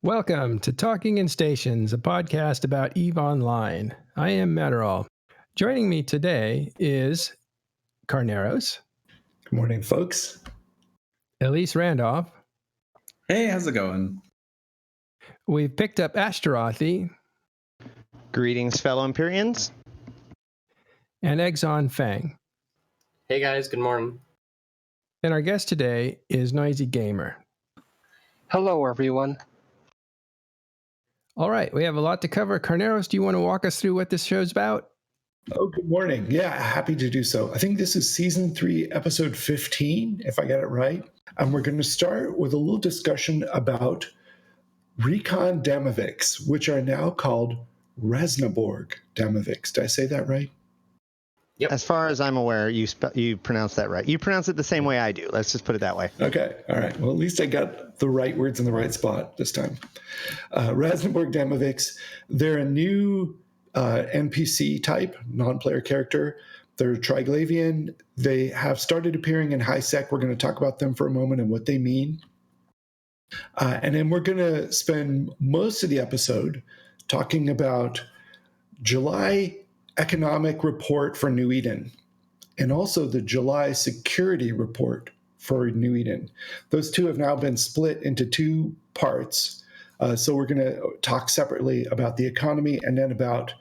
Welcome to Talking in Stations, a podcast about EVE Online. I am Matterall. Joining me today is Carneros. Good morning, folks. Elise Randolph. Hey, how's it going? We've picked up Ashterothi. Greetings, fellow Empyreans. And Exonfang. Hey guys, good morning. And our guest today is Noizy Gamer. Hello, everyone. All right, we have a lot to cover. Carneros, do you want to walk us through what this show's about? Oh, good morning. Yeah, happy to do so. I think this is season 3, episode 15, if I got it right. And we're going to start with a little discussion about recon demovics, which are now called Resnaborg demovics. Did I say that right? Yep. As far as I'm aware, you pronounce that right. You pronounce it the same way I do. Let's just put it that way. Okay. All right. Well, at least I got the right words in the right spot this time. Resnaborg demovics, they're a new NPC type, non-player character. They're Triglavian. They have started appearing in high sec. We're going to talk about them for a moment and what they mean. And then we're going to spend most of the episode talking about July economic report for New Eden and also the July security report for New Eden. Those two have now been split into 2 parts. So we're going to talk separately about the economy and then about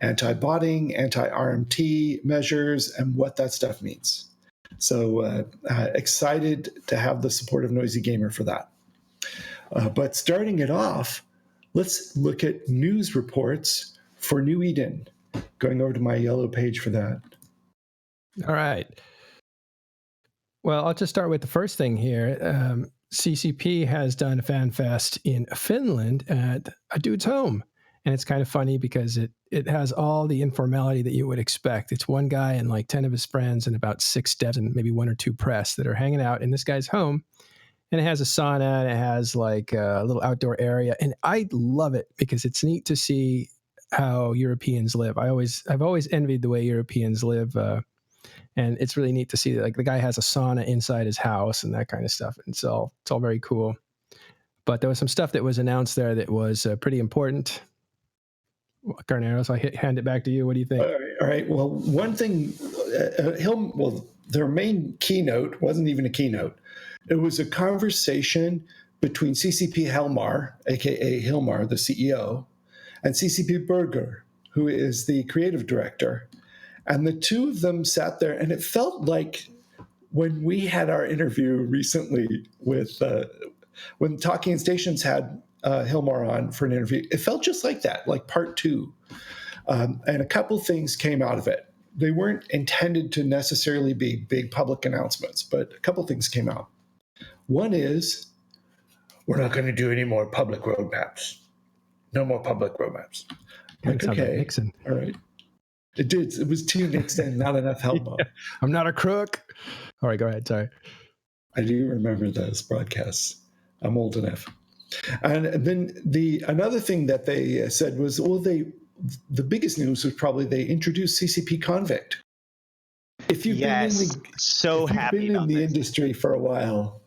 anti-botting, anti-RMT measures, and what that stuff means. So excited to have the support of Noizy Gamer for that. But starting it off, let's look at news reports for New Eden. Going over to my yellow page for that. All right. Well, I'll just start with the first thing here. CCP has done a fan fest in Finland at a dude's home. And it's kind of funny because it has all the informality that you would expect. It's one guy and like 10 of his friends and about 6 devs and maybe 1 or 2 press that are hanging out in this guy's home. And it has a sauna and it has like a little outdoor area. And I love it because it's neat to see how Europeans live. I've always envied the way Europeans live. And it's really neat to see that like the guy has a sauna inside his house and that kind of stuff. And it's all very cool. But there was some stuff that was announced there that was pretty important. Carneros, I hand it back to you. What do you think? All right. Well, one thing, their main keynote wasn't even a keynote. It was a conversation between CCP Helmar, aka Hilmar, the CEO, and CCP Berger, who is the creative director. And the two of them sat there, and it felt like when we had our interview recently with, when Talking Stations had Hilmar on for an interview, it felt just like that, like part 2. And a couple things came out of it. They weren't intended to necessarily be big public announcements, but a couple things came out. One is, we're not going to do any more public roadmaps. No more public roadmaps. Like, okay, Nixon. All right. It did. It was too Nixon, not enough Helmar. Yeah. I'm not a crook. All right, go ahead. Sorry. I do remember those broadcasts. I'm old enough. And then another thing that they said was, the biggest news was probably they introduced CCP Convict. If you've been in the industry for a while,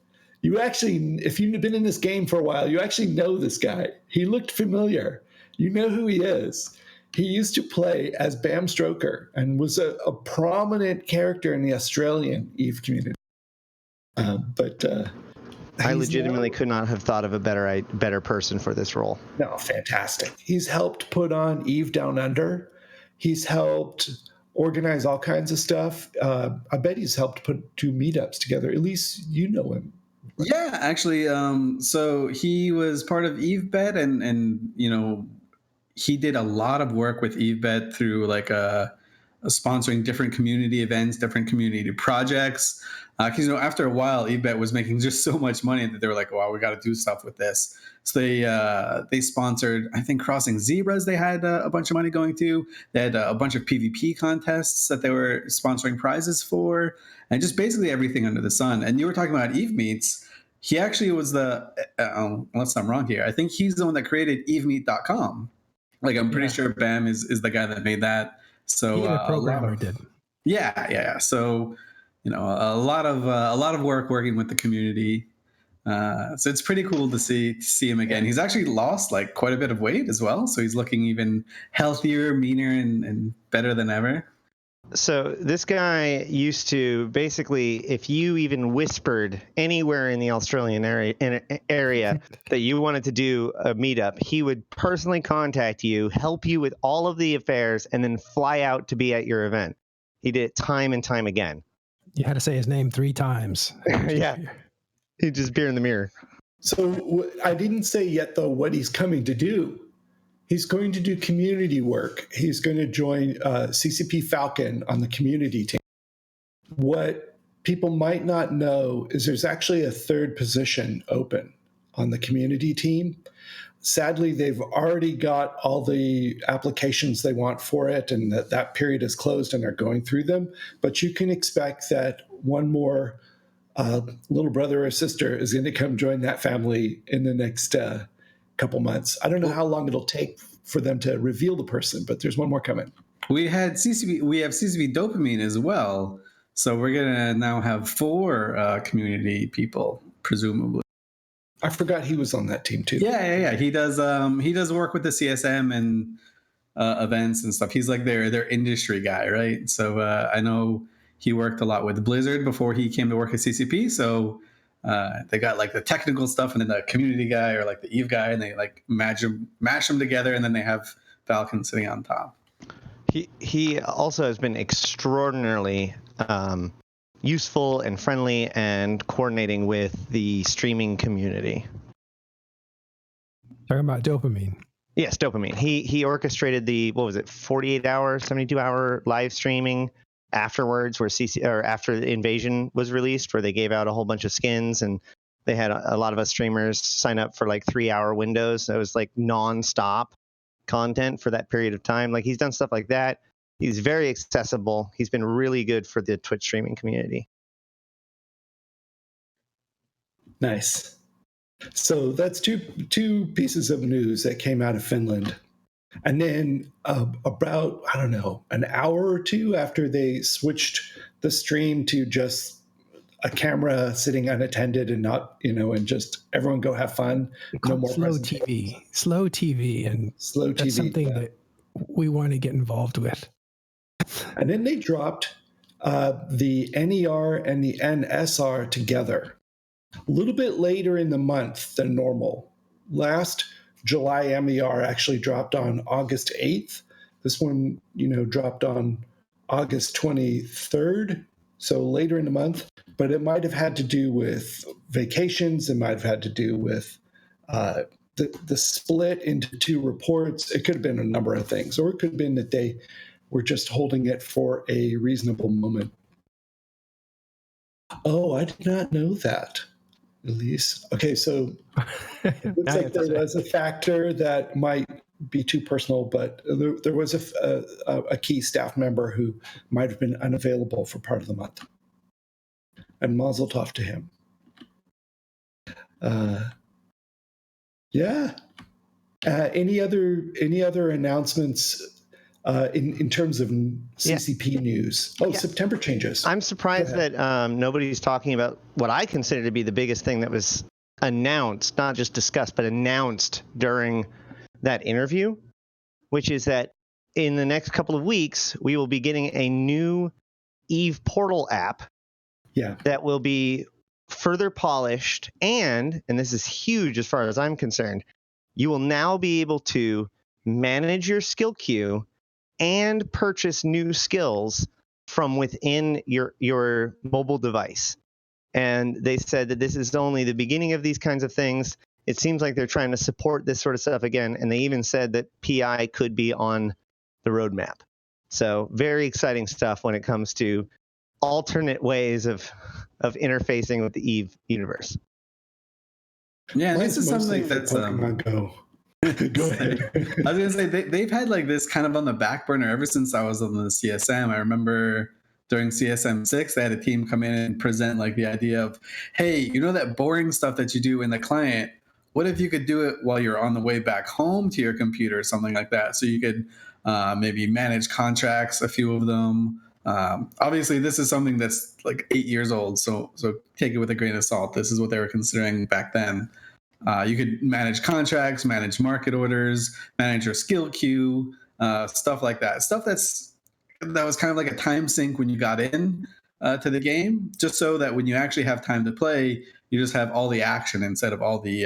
if you've been in this game for a while, you actually know this guy. He looked familiar. You know who he is. He used to play as Bam Stroker and was a prominent character in the Australian EVE community. I legitimately could not have thought of a better person for this role. No, fantastic. He's helped put on EVE Down Under. He's helped organize all kinds of stuff. I bet he's helped put 2 meetups together. Elise, you know him. Right? Yeah, actually, so he was part of EveBet and you know, he did a lot of work with EveBet through like sponsoring different community events, different community projects. Because after a while, EveBet was making just so much money that they were like, "Wow, we got to do stuff with this." So they sponsored, I think, Crossing Zebras. They had a bunch of money going to. They had a bunch of PvP contests that they were sponsoring prizes for, and just basically everything under the sun. And you were talking about Eve Meets. He actually was unless I'm wrong here, I think he's the one that created EveMeet.com. Like I'm pretty Yeah. sure Bam is the guy that made that. So He and a a lot programmer of did. yeah. So a lot of work working with the community. So it's pretty cool to see him again. He's actually lost like quite a bit of weight as well, so he's looking even healthier, meaner, and better than ever. So this guy used to basically, if you even whispered anywhere in the Australian area that you wanted to do a meetup, he would personally contact you, help you with all of the affairs, and then fly out to be at your event. He did it time and time again. You had to say his name 3 times. Yeah. He'd just appear in the mirror. So I didn't say yet, though, what he's coming to do. He's going to do community work. He's going to join CCP Falcon on the community team. What people might not know is there's actually a 3rd position open on the community team. Sadly, they've already got all the applications they want for it, and that period is closed and they're going through them. But you can expect that one more little brother or sister is going to come join that family in the next couple months. I don't know how long it'll take for them to reveal the person, but there's one more coming. We have CCP Dopamine as well. So we're gonna now have 4 community people, presumably. I forgot he was on that team too. Yeah. He does work with the CSM and events and stuff. He's like their industry guy, right? So I know he worked a lot with Blizzard before he came to work at CCP. So they got like the technical stuff and then the community guy or like the EVE guy, and they like mash them together, and then they have Falcon sitting on top. He also has been extraordinarily useful and friendly and coordinating with the streaming community. Talking about Dopamine. Yes, Dopamine. He orchestrated the 48-hour, 72-hour live streaming afterwards, where after the Invasion was released, where they gave out a whole bunch of skins, and they had a lot of us streamers sign up for like 3-hour windows. So it was like non-stop content for that period of time. Like he's done stuff like that. He's very accessible. He's been really good for the Twitch streaming community. Nice. So that's two pieces of news that came out of Finland. And then about, I don't know, an hour or 2 after they switched the stream to just a camera sitting unattended and not, and just everyone go have fun. No more slow TV, and slow TV. That's something that we want to get involved with. And then they dropped the NER and the NSR together a little bit later in the month than normal. Last July MER actually dropped on August 8th. This one, dropped on August 23rd, so later in the month. But it might have had to do with vacations. It might have had to do with the split into 2 reports. It could have been a number of things, or it could have been that they were just holding it for a reasonable moment. Oh, I did not know that, Elise. Okay, so it looks like there was a factor that might be too personal, but there was a key staff member who might have been unavailable for part of the month. And mazel tov to him. Any other announcements in terms of CCP news? September changes. I'm surprised that nobody's talking about what I consider to be the biggest thing that was announced, not just discussed, but announced during that interview, which is that in the next couple of weeks, we will be getting a new EVE portal app that will be further polished, and this is huge as far as I'm concerned, you will now be able to manage your skill queue and purchase new skills from within your mobile device. And they said that this is only the beginning of these kinds of things. It seems like they're trying to support this sort of stuff again, and they even said that PI could be on the roadmap. So very exciting stuff when it comes to alternate ways of interfacing with the EVE universe. Yeah, this is something that's Pokemon Go. Go ahead. I was gonna say they've had like this kind of on the back burner ever since I was on the CSM. I remember during CSM 6, they had a team come in and present like the idea of, hey, that boring stuff that you do in the client, what if you could do it while you're on the way back home to your computer or something like that? So you could maybe manage contracts, a few of them. Obviously, this is something that's like 8 years old, so take it with a grain of salt. This is what they were considering back then. You could manage contracts, manage market orders, manage your skill queue, stuff like that. Stuff that was kind of like a time sink when you got in to the game, just so that when you actually have time to play, you just have all the action instead of all the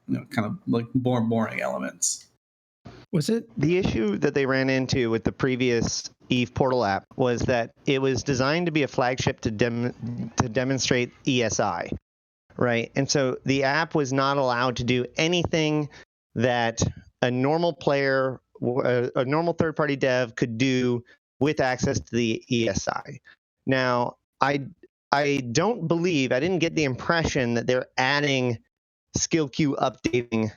kind of like more boring elements. Was it The issue that they ran into with the previous EVE Portal app was that it was designed to be a flagship to demonstrate ESI, right? And so the app was not allowed to do anything that a normal player, a normal third-party dev could do with access to the ESI. Now, I don't believe, I didn't get the impression that they're adding skill queue updating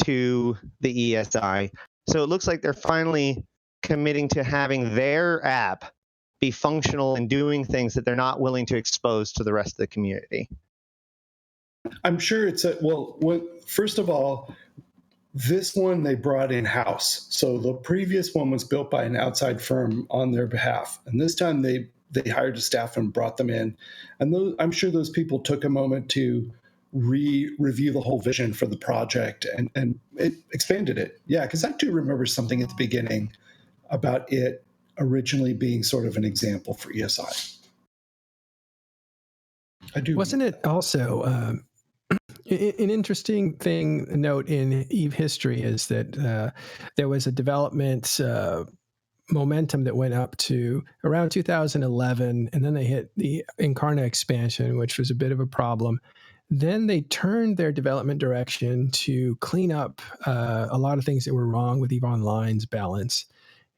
to the ESI. So it looks like they're finally committing to having their app be functional and doing things that they're not willing to expose to the rest of the community. I'm sure it's first of all, this one they brought in-house. So the previous one was built by an outside firm on their behalf. And this time they hired a staff and brought them in. And I'm sure those people took a moment to review the whole vision for the project and it expanded it. Yeah, because I do remember something at the beginning about it originally being sort of an example for ESI. I do. Wasn't it also an interesting note in EVE history is that there was a development momentum that went up to around 2011, and then they hit the Incarna expansion, which was a bit of a problem. Then they turned their development direction to clean up a lot of things that were wrong with EVE Online's balance.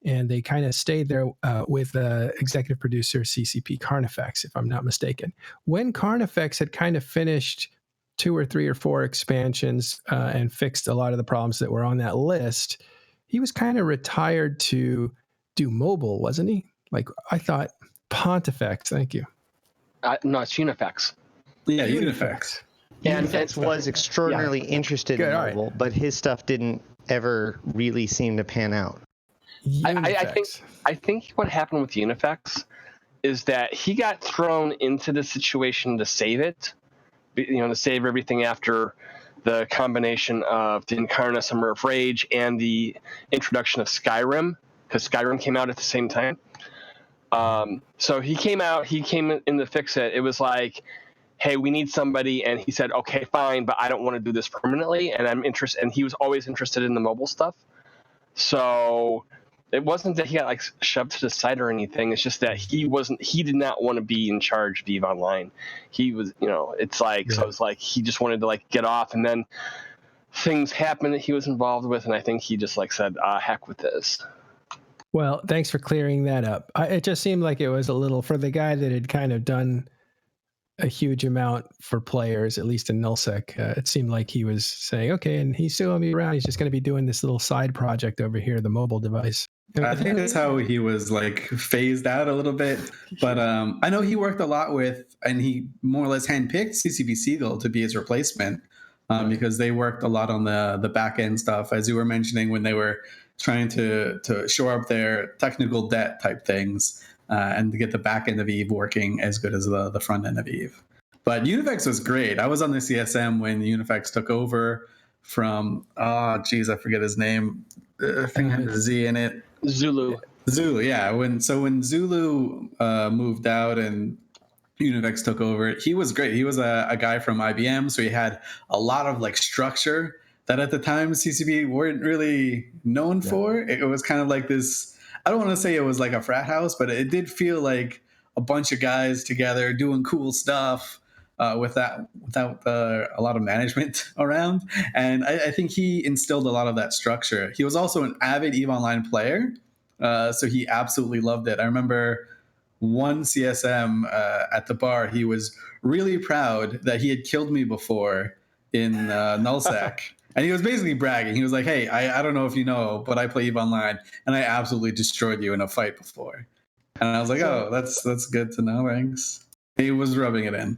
And they kind of stayed there with executive producer CCP Carnifex, if I'm not mistaken. When Carnifex had kind of finished 2 or 3 or 4 expansions and fixed a lot of the problems that were on that list, he was kind of retired to do mobile, wasn't he? Like, I thought Pontifex, thank you. No, it's Unifex. Yeah, Unifex. Unifex was extraordinarily interested in mobile, but his stuff didn't ever really seem to pan out. I think what happened with Unifex is that he got thrown into the situation to save it, to save everything after the combination of the Incarna Summer of Rage and the introduction of Skyrim, because Skyrim came out at the same time. So he came in to fix it. It was like, hey, we need somebody, and he said, okay, fine, but I don't want to do this permanently, and I'm interested. And he was always interested in the mobile stuff. So it wasn't that he got shoved to the side or anything. It's just that he did not want to be in charge of EVE Online. He was, it's like, so it's like he just wanted to get off, and then things happened that he was involved with, and I think he just said, heck with this. Well, thanks for clearing that up. It just seemed like it was a little, for the guy that had kind of done a huge amount for players, at least in nullsec, it seemed like he was saying, okay, and he's still going to be around. He's just going to be doing this little side project over here, the mobile device. I think that's how he was phased out a little bit. But I know he worked a lot with, and he more or less handpicked CCP Seagull to be his replacement because they worked a lot on the back end stuff, as you were mentioning, when they were trying to shore up their technical debt type things and to get the back end of EVE working as good as the front end of EVE. But Unifex was great. I was on the CSM when Unifex took over from, I forget his name. I think it had a Z in it. Zulu, yeah. When Zulu moved out and Unifex took over, he was great. He was a guy from IBM, so he had a lot of structure that at the time CCP weren't really known for. It was kind of like this, I don't want to say it was like a frat house, but it did feel like a bunch of guys together doing cool stuff without a lot of management around. And I think he instilled a lot of that structure. He was also an avid EVE Online player, so he absolutely loved it. I remember one CSM at the bar, he was really proud that he had killed me before in nullsec. And he was basically bragging. He was like, hey, I don't know if you know, but I play EVE Online, and I absolutely destroyed you in a fight before. And I was like, oh, that's good to know, thanks. He was rubbing it in.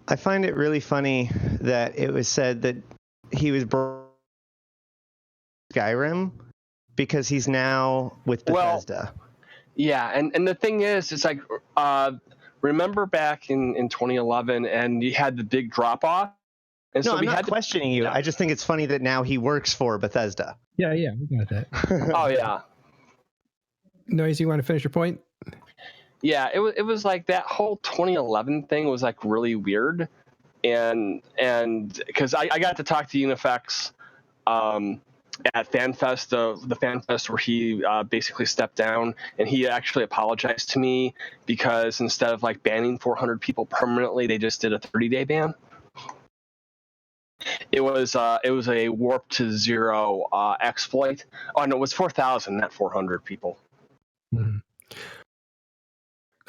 I find it really funny that it was said that Skyrim because he's now with Bethesda. Well, yeah, and the thing is, it's like, remember back in 2011, and you had the big drop off. And No, so I'm not questioning you. I just think it's funny that now he works for Bethesda. Yeah, we got that. Oh yeah. Noizy, you want to finish your point? Yeah, it was like that whole 2011 thing was like really weird, and because I got to talk to Unifex at FanFest, the FanFest where he basically stepped down, and he actually apologized to me because instead of like banning 400 people permanently, they just did a 30-day ban. It was a warp to zero exploit. Oh no, it was 4,000, not 400 people. Mm-hmm.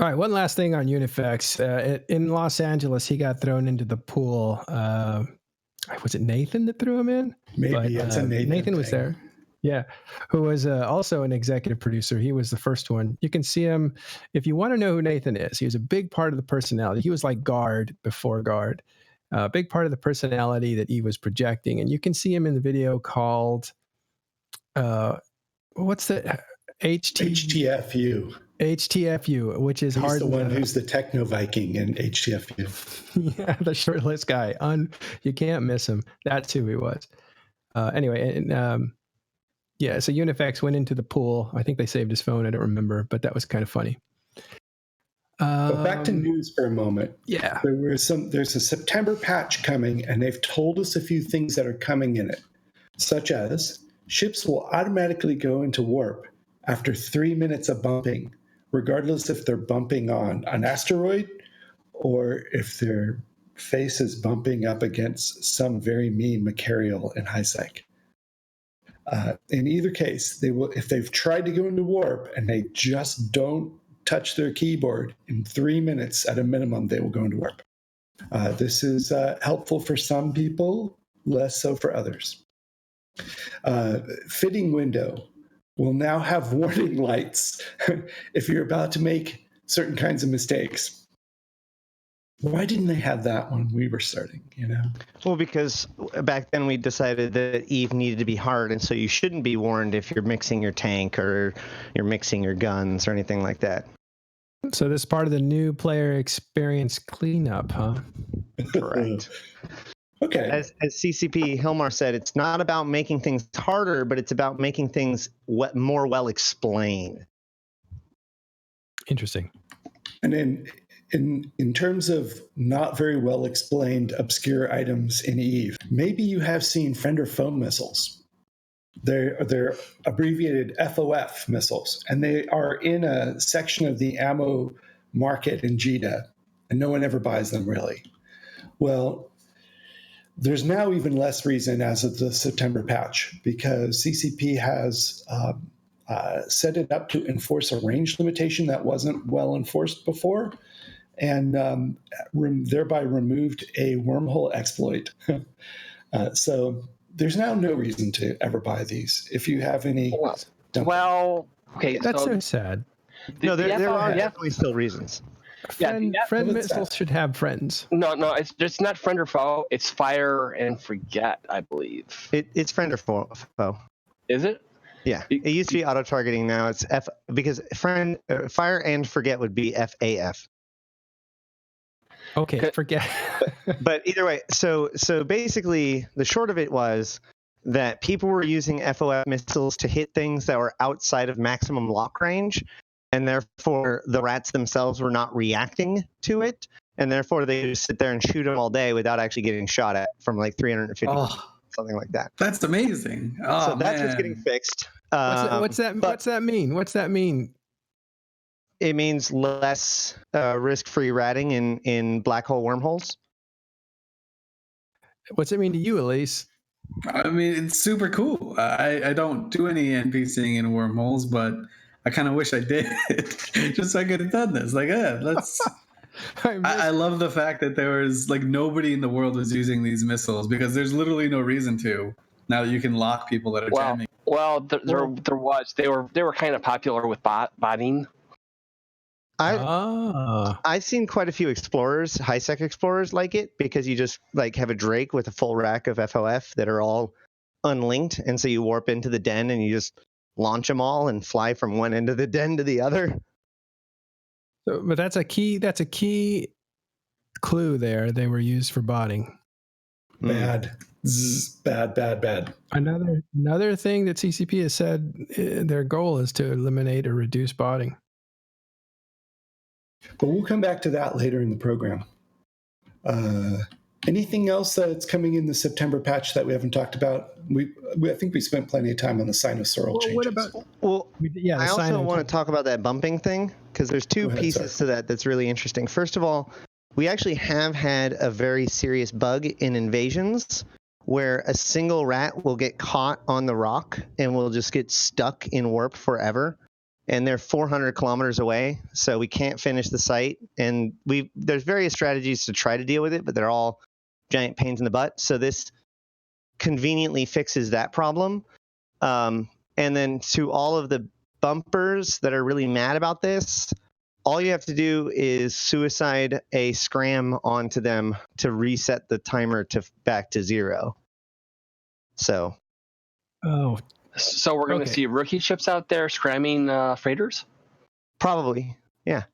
All right, one last thing on Unifex. In Los Angeles, he got thrown into the pool. Was it Nathan that threw him in? Maybe it's a Nathan. Nathan was there. Yeah, who was also an executive producer. He was the first one. You can see him if you want to know who Nathan is. He was a big part of the personality. He was like Guard before Guard. A big part of the personality that he was projecting. And you can see him in the video called, what's the HTFU. HTFU, which is He's hard. The one who's the techno Viking in HTFU. Yeah, the shirtless guy. You can't miss him. That's who he was. Anyway, and yeah, so Unifex went into the pool. I think they saved his phone. I don't remember, but that was kind of funny. But back to news for a moment. Yeah. There's a September patch coming, and they've told us a few things that are coming in it, such as ships will automatically go into warp after 3 minutes of bumping, regardless if they're bumping on an asteroid or if their face is bumping up against some very mean material in high psych. In either case, they will, if they've tried to go into warp and they just don't touch their keyboard in 3 minutes at a minimum, they will go into warp. This is helpful for some people, less so for others. Fitting window will now have warning lights if you're about to make certain kinds of mistakes. Why didn't they have that when we were starting, Well, because back then we decided that EVE needed to be hard, and so you shouldn't be warned if you're mixing your tank or you're mixing your guns or anything like that. So this is part of the new player experience cleanup, huh? Correct. Okay. As CCP Hilmar said, it's not about making things harder, but it's about making things more well explained. Interesting. And then in terms of not very well explained obscure items in EVE, maybe you have seen friend or foe missiles. They're abbreviated FOF missiles, and they are in a section of the ammo market in JITA, and no one ever buys them really. Well, there's now even less reason as of the September patch, because CCP has set it up to enforce a range limitation that wasn't well enforced before, and thereby removed a wormhole exploit. So there's now no reason to ever buy these. If you have any... Well, okay. That's so sad. No, there are definitely still reasons. Friend missiles should have friends. No, it's not friend or foe. It's fire and forget, I believe. It's friend or foe. Is it? Yeah, it used to be auto targeting. Now it's F, because fire and forget would be FAF. Okay, forget. But either way, so basically the short of it was that people were using FOF missiles to hit things that were outside of maximum lock range, and therefore the rats themselves were not reacting to it, and therefore they just sit there and shoot them all day without actually getting shot at from like 350 something like that. That's amazing. So that's what's getting fixed. What's that mean? What's that mean? It means less risk-free ratting in black hole wormholes. What's it mean to you, Elise? I mean, it's super cool. I don't do any NPCing in wormholes, but I kind of wish I did, just so I could have done this. Like, let's. I love the fact that there was like nobody in the world was using these missiles, because there's literally no reason to. Now that you can lock people that are jamming. Well, there was. They were kind of popular with botting. I've seen quite a few explorers, high-sec explorers like it, because you just like have a Drake with a full rack of FOF that are all unlinked, and so you warp into the den and you just launch them all and fly from one end of the den to the other. So, but that's a key clue there. They were used for botting. Bad. Bad. Another thing that CCP has said their goal is to eliminate or reduce botting. But we'll come back to that later in the program. Anything else that's coming in the September patch that we haven't talked about? I think we spent plenty of time on the sinusoidal changes. What about? I also want to talk about that bumping thing, because there's two pieces to that that's really interesting. First of all, we actually have had a very serious bug in invasions where a single rat will get caught on the rock and will just get stuck in warp forever. And they're 400 kilometers away, so we can't finish the site. And there's various strategies to try to deal with it, but they're all giant pains in the butt. So this conveniently fixes that problem. And then to all of the bumpers that are really mad about this, all you have to do is suicide a scram onto them to reset the timer back to 0. So. Oh. So we're going to see rookie ships out there scramming freighters? Probably, yeah.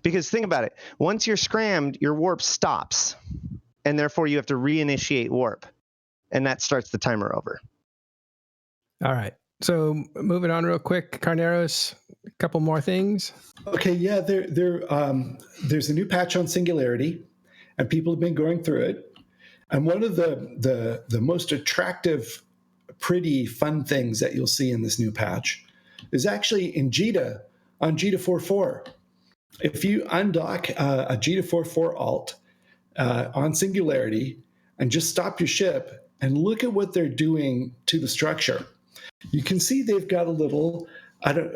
Because think about it. Once you're scrammed, your warp stops. And therefore you have to reinitiate warp. And that starts the timer over. All right. So moving on real quick, Carneros, a couple more things. Okay, yeah, there's a new patch on Singularity, and people have been going through it. And one of the most attractive, pretty fun things that you'll see in this new patch is actually in JITA on JITA 4.4. If you undock a JITA 4.4 alt on Singularity and just stop your ship and look at what they're doing to the structure, you can see they've got a little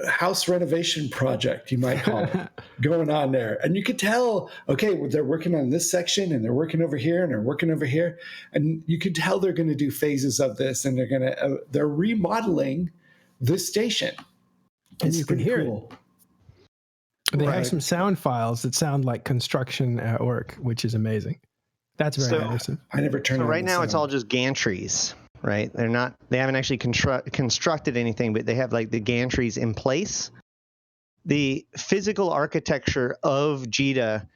house renovation project, you might call it, going on there. And you could tell, okay, well, they're working on this section and they're working over here and they're working over here. And you could tell they're going to do phases of this, and they're remodeling this station. And you can hear it. They have some sound files that sound like construction at work, which is amazing. That's very Anderson. I never turned on right now sound. It's all just gantries. Right? They haven't actually constructed anything, but they have like the gantries in place. The physical architecture of JITA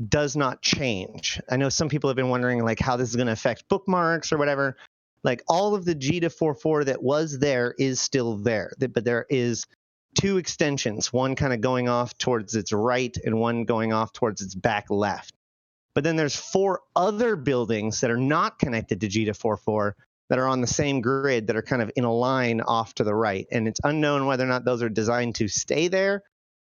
does not change. I know some people have been wondering like how this is going to affect bookmarks or whatever. Like all of the JITA 4.4 that was there is still there, but there is 2 extensions, one kind of going off towards its right and one going off towards its back left. But then there's 4 other buildings that are not connected to JITA 4.4 that are on the same grid that are kind of in a line off to the right. And it's unknown whether or not those are designed to stay there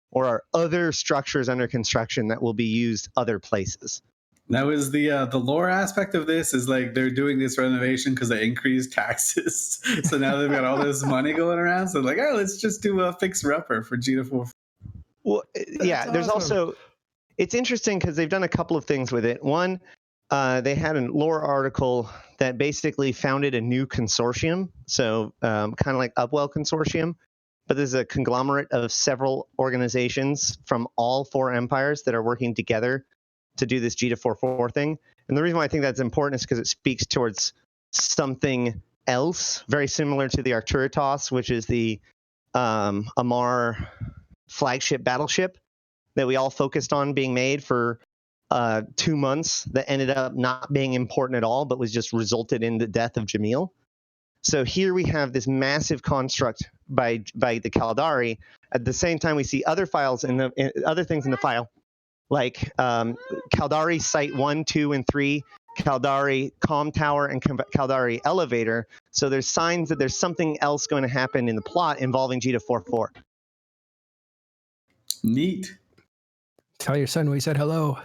or are other structures under construction that will be used other places. That was the lore aspect of this is like they're doing this renovation because they increased taxes. So now they've got all this money going around. So like, oh, let's just do a fixer-upper for JITA 4. Well, yeah, there's also, it's interesting because they've done a couple of things with it. One, they had a lore article that basically founded a new consortium, so kind of like Upwell Consortium, but there's a conglomerate of several organizations from all 4 empires that are working together to do this JITA 4.4 thing. And the reason why I think that's important is because it speaks towards something else, very similar to the Arcturitas, which is the MER flagship battleship that we all focused on being made for 2 months that ended up not being important at all, but was just resulted in the death of Jamil. So here we have this massive construct by the Caldari. At the same time, we see other files other things in the file, like Caldari Site 1, 2, and 3, Caldari Comm Tower, and Caldari Elevator. So there's signs that there's something else going to happen in the plot involving JITA 4.4. Neat. Tell your son we said hello.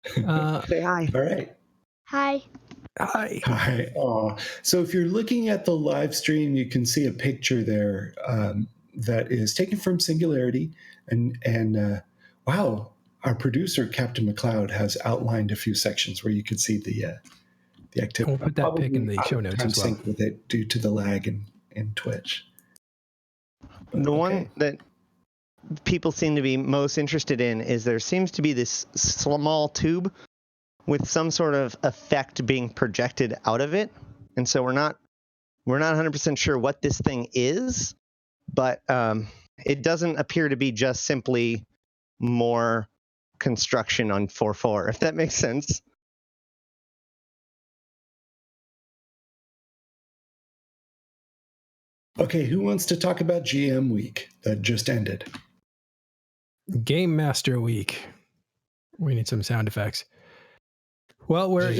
Say hi. All right. Hi. Hi. Hi. So if you're looking at the live stream, you can see a picture there that is taken from Singularity. And wow, our producer, Captain McLeod, has outlined a few sections where you can see the activity. We'll put that pic in the show notes as well. Sync with it due to the lag in Twitch. The one that people seem to be most interested in is there seems to be this small tube with some sort of effect being projected out of it, and so we're not 100% sure what this thing is, but it doesn't appear to be just simply more construction on 4.4, if that makes sense. Okay, who wants to talk about GM week that just ended? Game Master Week. We need some sound effects. Well, we're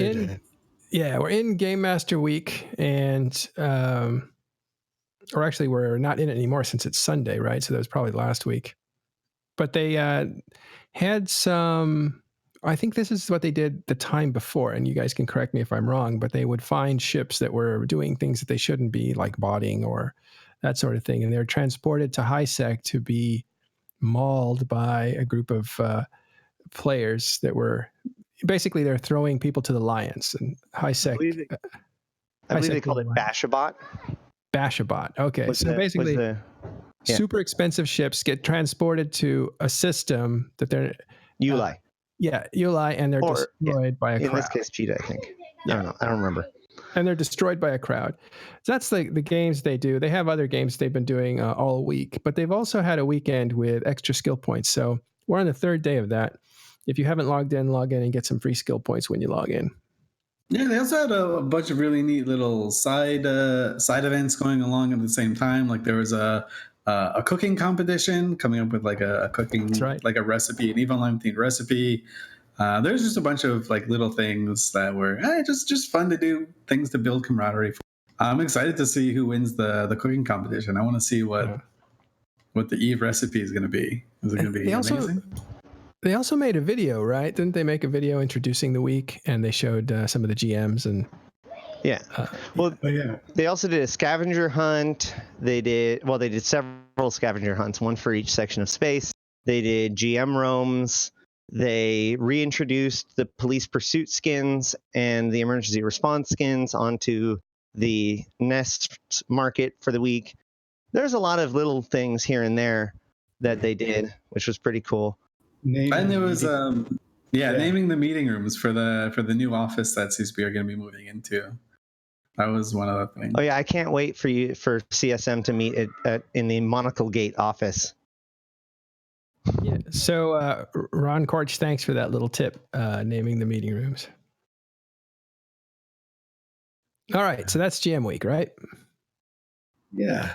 in Game Master Week, and or actually we're not in it anymore since it's Sunday, right? So that was probably last week. But they had some, I think this is what they did the time before, and you guys can correct me if I'm wrong, but they would find ships that were doing things that they shouldn't be, like botting or that sort of thing, and they're transported to HiSec to be mauled by a group of players that were basically they're throwing people to the lions. And HiSec, I believe they called it Bashabot. Bashabot. Okay, so basically, super expensive ships get transported to a system that they're Uli. Uli, and they're destroyed by a crowd. In this case, Cheetah, I think. I don't know. I don't remember. And they're destroyed by a crowd. So that's the games they do. They have other games they've been doing all week, but they've also had a weekend with extra skill points. So we're on the third day of that. If you haven't logged in, log in and get some free skill points when you log in. Yeah, they also had a bunch of really neat little side events going along at the same time. Like there was a cooking competition, coming up with like a cooking, like a recipe, an EVE Online themed recipe. There's just a bunch of like little things that were just fun to do, things to build camaraderie. I'm excited to see who wins the cooking competition. I want to see what the EVE recipe is going to be. Is it going to be amazing? They also made a video, right? Didn't they make a video introducing the week, and they showed some of the GMs and they also did a scavenger hunt. They did several scavenger hunts, one for each section of space. They did GM roams. They reintroduced the police pursuit skins and the emergency response skins onto the Nest market for the week. There's a lot of little things here and there that they did, which was pretty cool. And there was naming the meeting rooms for the new office that CSP are going to be moving into. That was one of the things. Oh yeah, I can't wait for CSM to meet in the Monocle Gate office. Yeah. So Ron Korch, thanks for that little tip, naming the meeting rooms. All right, so that's GM week, right? Yeah.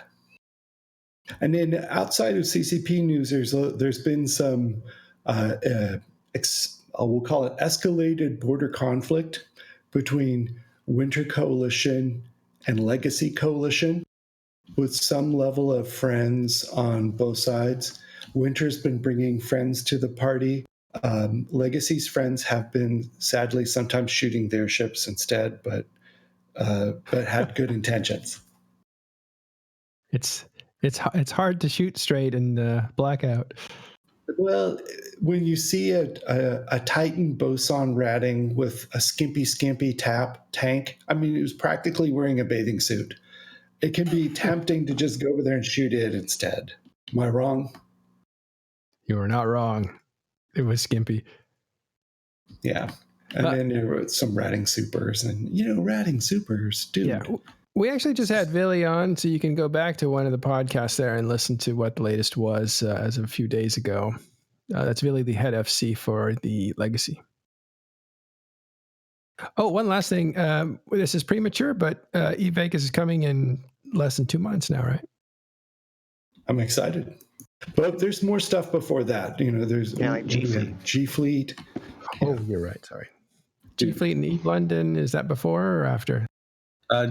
And then outside of CCP news, there's been some we'll call it escalated border conflict between Winter Coalition and Legacy Coalition, with some level of friends on both sides. Winter's been bringing friends to the party. Legacy's friends have been sadly sometimes shooting their ships instead, but had good intentions. It's hard to shoot straight in blackout. Well, when you see a Titan boson ratting with a skimpy tank, I mean, it was practically wearing a bathing suit. It can be tempting to just go over there and shoot it instead. Am I wrong? You are not wrong. It was skimpy. Yeah. And then there were some ratting supers, and ratting supers, dude. Yeah. We actually just had Billy on, so you can go back to one of the podcasts there and listen to what the latest was as of a few days ago. That's Billy, the head FC for the Legacy. Oh, one last thing. This is premature, but EVE Vegas is coming in less than 2 months now, right? I'm excited. But there's more stuff before that. There's like G Fleet. Oh, you're right. Sorry. G Fleet in EVE London, is that before or after?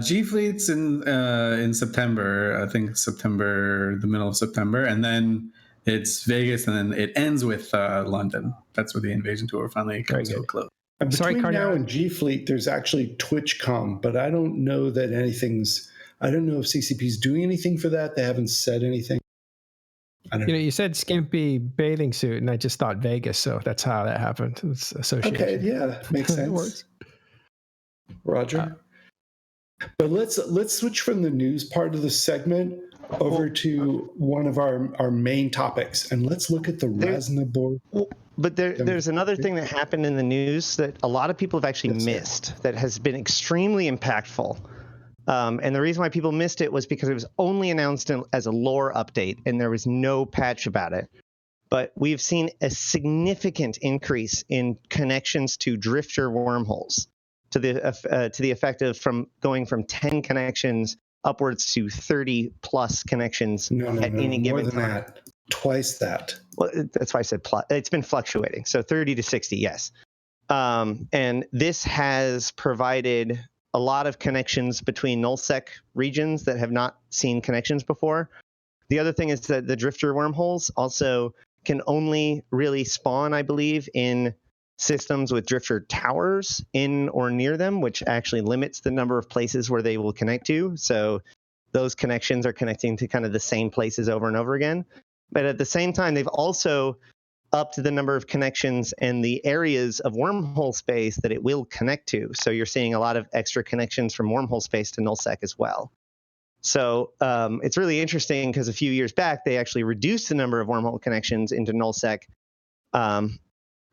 G Fleet's in September. I think September, the middle of September, and then it's Vegas, and then it ends with London. That's where the Invasion Tour finally comes to a close. And between now and G Fleet, there's actually TwitchCon, but I don't know that I don't know if CCP's doing anything for that. They haven't said anything. I don't know. You said skimpy bathing suit, and I just thought Vegas, so that's how that happened. It's association. Okay, yeah, makes sense. Roger. But let's switch from the news part of the segment over to one of our main topics, and let's look at the Rasnabor. But there's another thing that happened in the news that a lot of people have actually missed that has been extremely impactful. And the reason why people missed it was because it was only announced as a lore update, and there was no patch about it. But we've seen a significant increase in connections to drifter wormholes, to the effect of going from 10 connections upwards to 30 plus connections at any given time. More than that, twice that. Well, that's why I said it's been fluctuating. So 30 to 60, yes. And this has provided a lot of connections between nullsec regions that have not seen connections before. The other thing is that the drifter wormholes also can only really spawn, I believe, in systems with drifter towers in or near them, which actually limits the number of places where they will connect to. So those connections are connecting to kind of the same places over and over again. But at the same time, they've also upped the number of connections and the areas of wormhole space that it will connect to. So you're seeing a lot of extra connections from wormhole space to nullsec as well. So it's really interesting because a few years back, they actually reduced the number of wormhole connections into nullsec.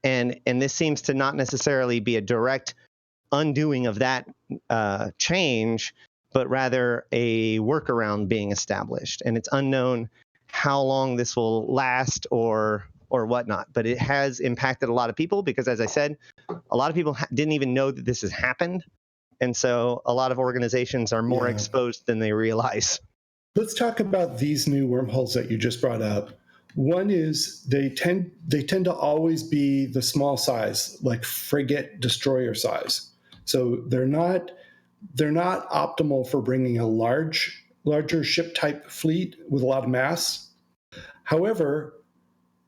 And this seems to not necessarily be a direct undoing of that change, but rather a workaround being established. And it's unknown how long this will last or whatnot. But it has impacted a lot of people because, as I said, a lot of people didn't even know that this has happened. And so a lot of organizations are more exposed than they realize. Let's talk about these new wormholes that you just brought up. One is they tend to always be the small size, like frigate destroyer size. So they're not optimal for bringing a larger ship type fleet with a lot of mass. However,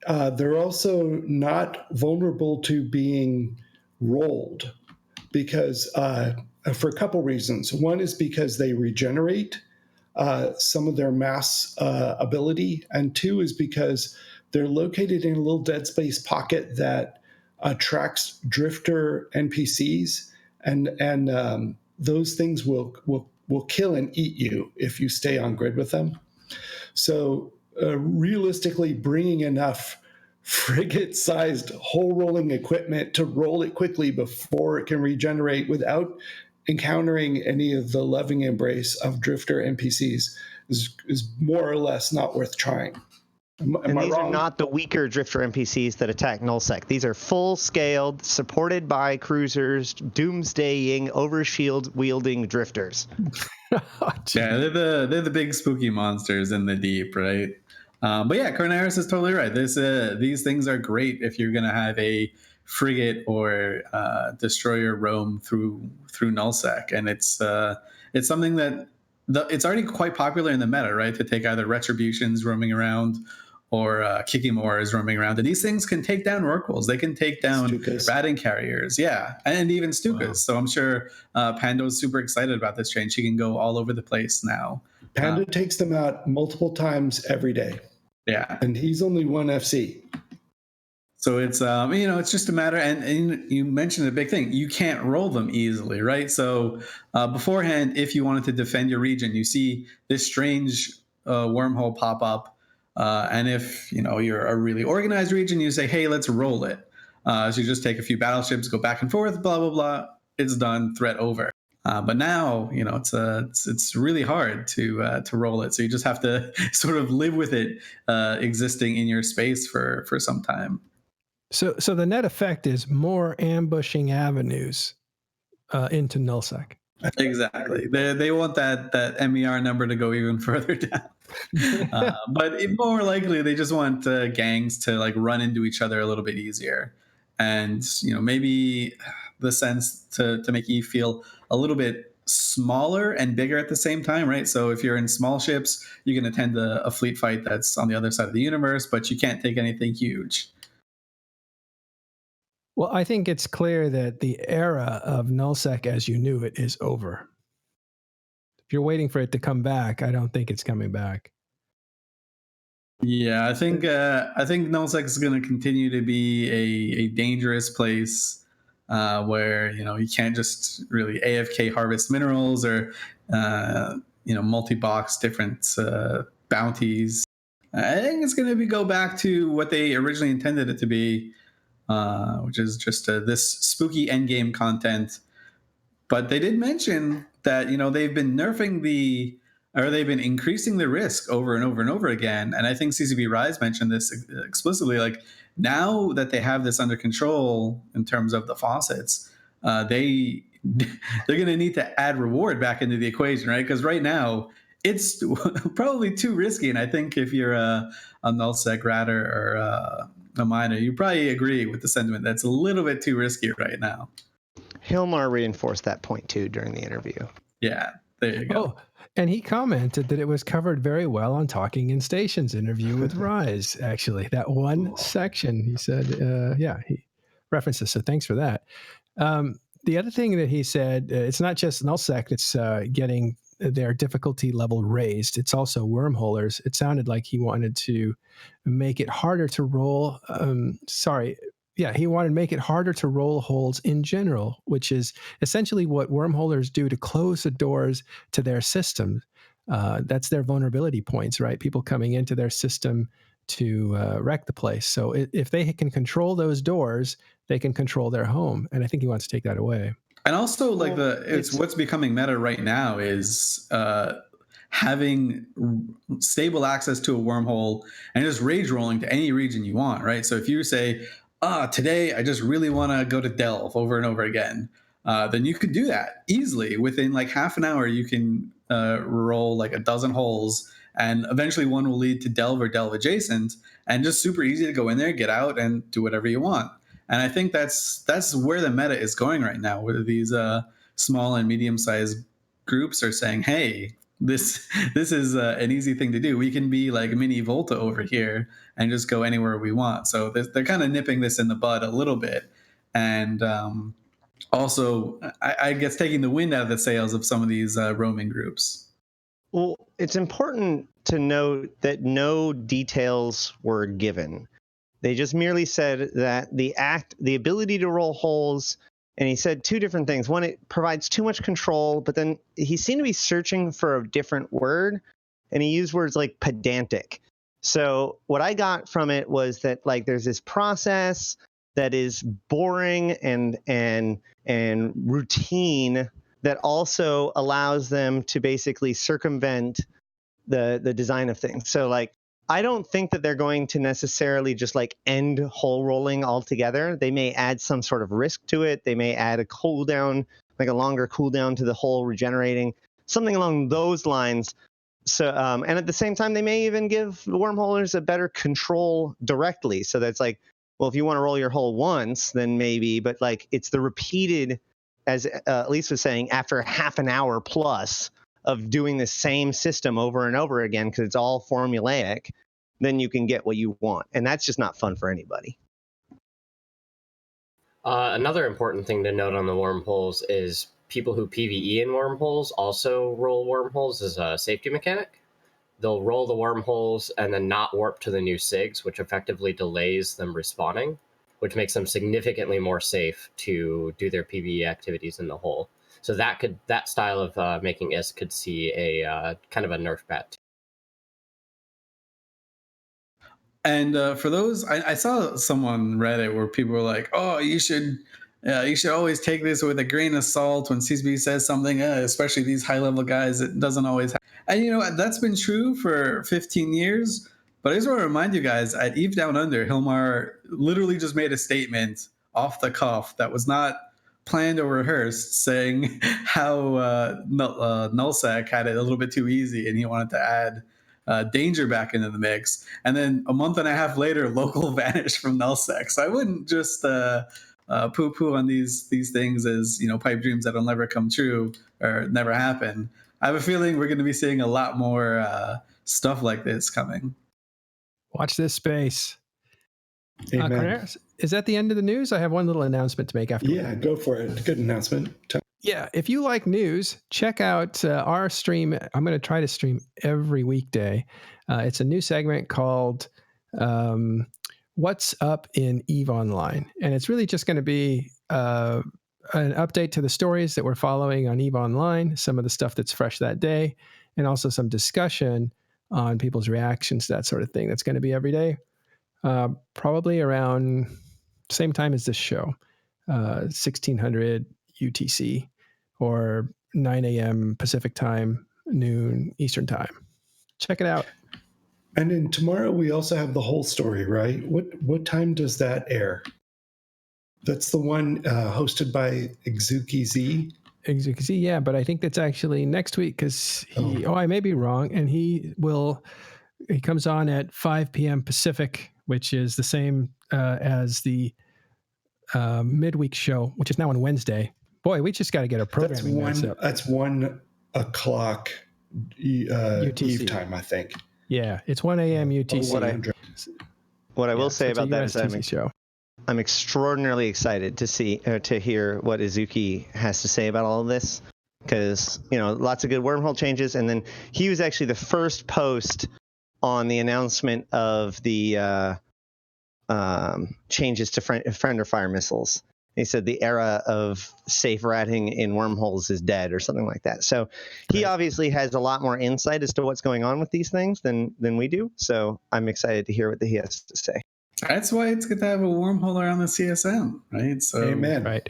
they're also not vulnerable to being rolled because for a couple reasons. One is because they regenerate some of their mass ability, and two is because they're located in a little dead space pocket that attracts drifter NPCs, and those things will kill and eat you if you stay on grid with them. So realistically, bringing enough frigate-sized hole-rolling equipment to roll it quickly before it can regenerate without encountering any of the loving embrace of drifter NPCs is more or less not worth trying. And these are not the weaker drifter NPCs that attack nullsec. These are full-scaled, supported by cruisers, doomsdaying, overshield wielding drifters. Yeah, they're the big spooky monsters in the deep, right? But yeah, Carneros is totally right. These things are great if you're going to have a frigate or destroyer roam through nullsec, and it's something that it's already quite popular in the meta, right? To take either retributions roaming around or kicking mores roaming around, and these things can take down rorquals. They can take down ratting carriers, yeah, and even Stukas. Wow. So I'm sure Pando's super excited about this change. She can go all over the place now. Pando takes them out multiple times every day. Yeah, and he's only one FC. So it's it's just a matter, and you mentioned a big thing. You can't roll them easily, right? So beforehand, if you wanted to defend your region, you see this strange wormhole pop up, and if you're a really organized region, you say, "Hey, let's roll it." So you just take a few battleships, go back and forth, blah blah blah. It's done, threat over. But now, it's really hard to roll it. So you just have to sort of live with it existing in your space for some time. So the net effect is more ambushing avenues into nullsec. Exactly. They want that MER number to go even further down. But more likely, they just want gangs to like run into each other a little bit easier, and maybe the sense to make you feel a little bit smaller and bigger at the same time, right? So if you're in small ships, you can attend a fleet fight that's on the other side of the universe, but you can't take anything huge. Well, I think it's clear that the era of nullsec as you knew it is over. If you're waiting for it to come back, I don't think it's coming back. Yeah, I think nullsec is going to continue to be a dangerous place where you can't just really AFK harvest minerals or multi-box different bounties. I think it's going to go back to what they originally intended it to be, which is just this spooky endgame content. But they did mention that, they've been they've been increasing the risk over and over and over again. And I think CCP Rise mentioned this explicitly. Like, now that they have this under control in terms of the faucets, they're going to need to add reward back into the equation, right? Because right now it's probably too risky. And I think if you're a nullsec ratter or a miner, you probably agree with the sentiment that's a little bit too risky right now. Hilmar reinforced that point too during the interview. Yeah, there you go. Oh, and he commented that it was covered very well on Talking in Station's interview with Rise, actually. That one section, he said, he referenced this, so thanks for that. The other thing that he said, it's not just nullsec that's getting their difficulty level raised. It's also wormholers. It sounded like he wanted to make it harder to roll. He wanted to make it harder to roll holes in general, which is essentially what wormholers do to close the doors to their system. That's their vulnerability points, right? People coming into their system to wreck the place. So if they can control those doors, they can control their home. And I think he wants to take that away. And also, it's what's becoming meta right now is having stable access to a wormhole and just rage rolling to any region you want, right? So if you say, today I just really want to go to Delve over and over again, then you could do that easily. Within like half an hour, you can roll like a dozen holes, and eventually one will lead to Delve or Delve adjacent, and just super easy to go in there, get out, and do whatever you want. And I think that's where the meta is going right now, where these small and medium-sized groups are saying, hey, this is an easy thing to do. We can be like mini Volta over here and just go anywhere we want. So they're kind of nipping this in the bud a little bit. And also, I guess, taking the wind out of the sails of some of these roaming groups. Well, it's important to note that no details were given. They just merely said that the ability to roll holes, and he said two different things. One, it provides too much control, but then he seemed to be searching for a different word, and he used words like pedantic. So what I got from it was that like there's this process that is boring and routine that also allows them to basically circumvent the design of things. So like, I don't think that they're going to necessarily just like end hole rolling altogether. They may add some sort of risk to it. They may add a cooldown, like a longer cooldown to the hole regenerating, something along those lines. So, and at the same time, they may even give the wormholers a better control directly. So that's like, well, if you want to roll your hole once, then maybe, but like it's the repeated, as Elise was saying, after half an hour plus of doing the same system over and over again, because it's all formulaic, then you can get what you want. And that's just not fun for anybody. Another important thing to note on the wormholes is people who PvE in wormholes also roll wormholes as a safety mechanic. They'll roll the wormholes and then not warp to the new SIGs, which effectively delays them respawning, which makes them significantly more safe to do their PvE activities in the hole. So that style of making ISK could see a kind of a nerf bat. And for those, I saw someone on Reddit where people were like, "Oh, you should always take this with a grain of salt when CSB says something, especially these high-level guys. It doesn't always happen." And that's been true for 15 years. But I just want to remind you guys, at EVE Down Under, Hilmar literally just made a statement off the cuff that was not planned or rehearsed, saying how nullsec had it a little bit too easy and he wanted to add danger back into the mix. And then a month and a half later, local vanished from nullsec. So I wouldn't just poo-poo on these things as pipe dreams that'll never come true or never happen. I have a feeling we're going to be seeing a lot more stuff like this coming. Watch this space. Carneros, is that the end of the news? I have one little announcement to make after. Yeah, go for it. Good announcement. Yeah, if you like news, check out our stream. I'm going to try to stream every weekday. It's a new segment called What's Up in EVE Online. And it's really just going to be an update to the stories that we're following on EVE Online, some of the stuff that's fresh that day, and also some discussion on people's reactions, that sort of thing. That's going to be every day, probably around same time as this show, 1600 UTC or 9 a.m. Pacific time, noon Eastern time. Check it out. And then tomorrow we also have the whole story, right? What time does that air? That's the one hosted by Exuki Z. Exuki Z, yeah, but I think that's actually next week because I may be wrong, and he comes on at 5 p.m. Pacific, which is the same as the midweek show, which is now on Wednesday. Boy, we just got to get our programming messed up. That's 1 o'clock UTC. Eve time, I think. Yeah, it's 1 a.m. UTC. What I will say about that is I'm extraordinarily excited to hear what Izuki has to say about all of this, because lots of good wormhole changes, and then he was actually the first post on the announcement of the changes to friend or fire missiles. He said the era of safe ratting in wormholes is dead or something like that. So he obviously has a lot more insight as to what's going on with these things than we do. So I'm excited to hear what he has to say. That's why it's good to have a wormhole around the CSM, right? So, amen. Right.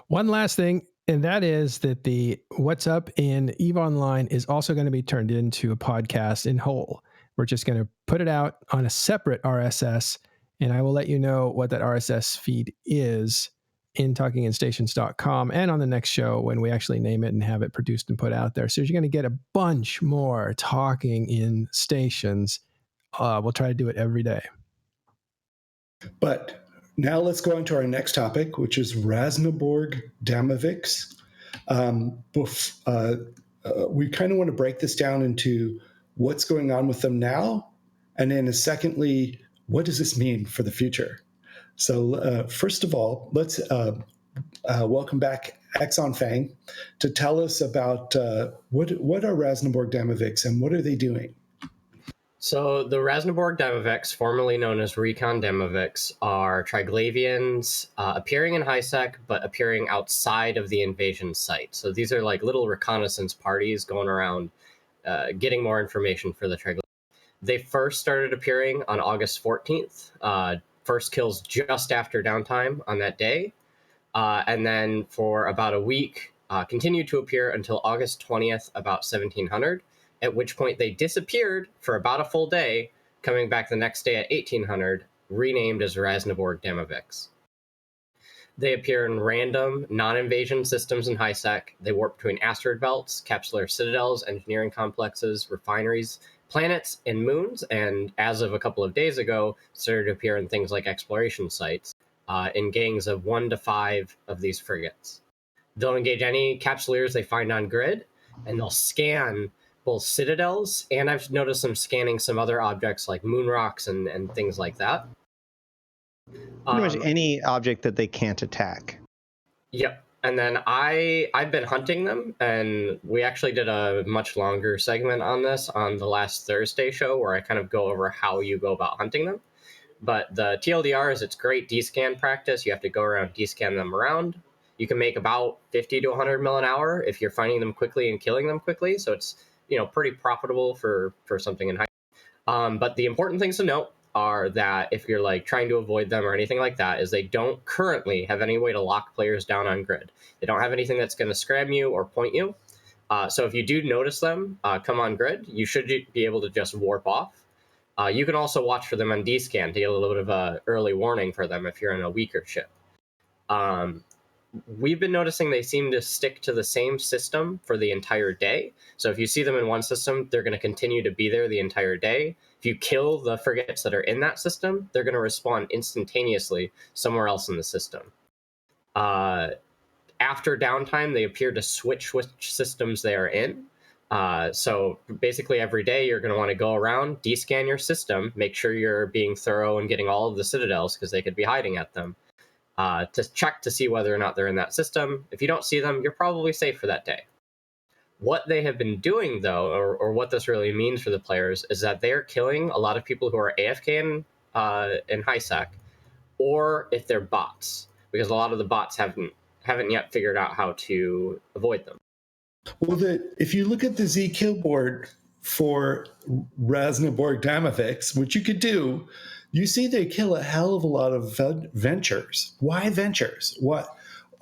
One last thing, and that is that the What's Up in EVE Online is also going to be turned into a podcast in whole. We're just going to put it out on a separate RSS, and I will let you know what that RSS feed is in talkinginstations.com and on the next show when we actually name it and have it produced and put out there. So you're going to get a bunch more talking in stations. We'll try to do it every day. But now let's go on to our next topic, which is Rasnaborg Damavix. We kind of want to break this down into what's going on with them now, and then secondly, what does this mean for the future? So first of all, let's welcome back Exonfang to tell us about what are Rasnaborg Damavix and what are they doing? So the Rasnaborg Damavix, formerly known as Recon Damavix, are Triglavians appearing in HiSec, but appearing outside of the invasion site. So these are like little reconnaissance parties going around getting more information for the Triglavians. They first started appearing on August 14th. First kills just after downtime on that day. And then for about a week, continued to appear until August 20th, about 1700. At which point they disappeared for about a full day, coming back the next day at 1800, renamed as Rasnaborg Damavix. They appear in random, non-invasion systems in HiSec. They warp between asteroid belts, capsular citadels, engineering complexes, refineries, planets, and moons, and as of a couple of days ago, started to appear in things like exploration sites, in gangs of 1 to 5 of these frigates. They'll engage any capsuleers they find on grid, and they'll scan both citadels, and I've noticed them scanning some other objects like moon rocks and things like that. Pretty much any object that they can't attack. Yep. And then I've been hunting them, and we actually did a much longer segment on this on the last Thursday show where I kind of go over how you go about hunting them. But the TLDR is it's great D-scan practice. You have to go around D-scan them around. You can make about 50 to 100 mil an hour if you're finding them quickly and killing them quickly. So it's pretty profitable for something in high. But the important things to note are that if you're like trying to avoid them or anything like that, is they don't currently have any way to lock players down on grid. They don't have anything that's going to scram you or point you. So if you do notice them come on grid, you should be able to just warp off. You can also watch for them on D-scan to get a little bit of a early warning for them if you're in a weaker ship. We've been noticing they seem to stick to the same system for the entire day. So if you see them in one system, they're going to continue to be there the entire day. If you kill the frigates that are in that system, they're going to respawn instantaneously somewhere else in the system. After downtime, they appear to switch which systems they are in. So basically every day you're going to want to go around, de-scan your system, make sure you're being thorough and getting all of the citadels because they could be hiding at them. To check to see whether or not they're in that system. If you don't see them, you're probably safe for that day. What they have been doing, though, or what this really means for the players, is that they're killing a lot of people who are AFK in HiSec, or if they're bots, because a lot of the bots haven't yet figured out how to avoid them. Well, if you look at the Z kill board for Rasnaborg Damavix, which you could do, you see they kill a hell of a lot of ventures. Why ventures?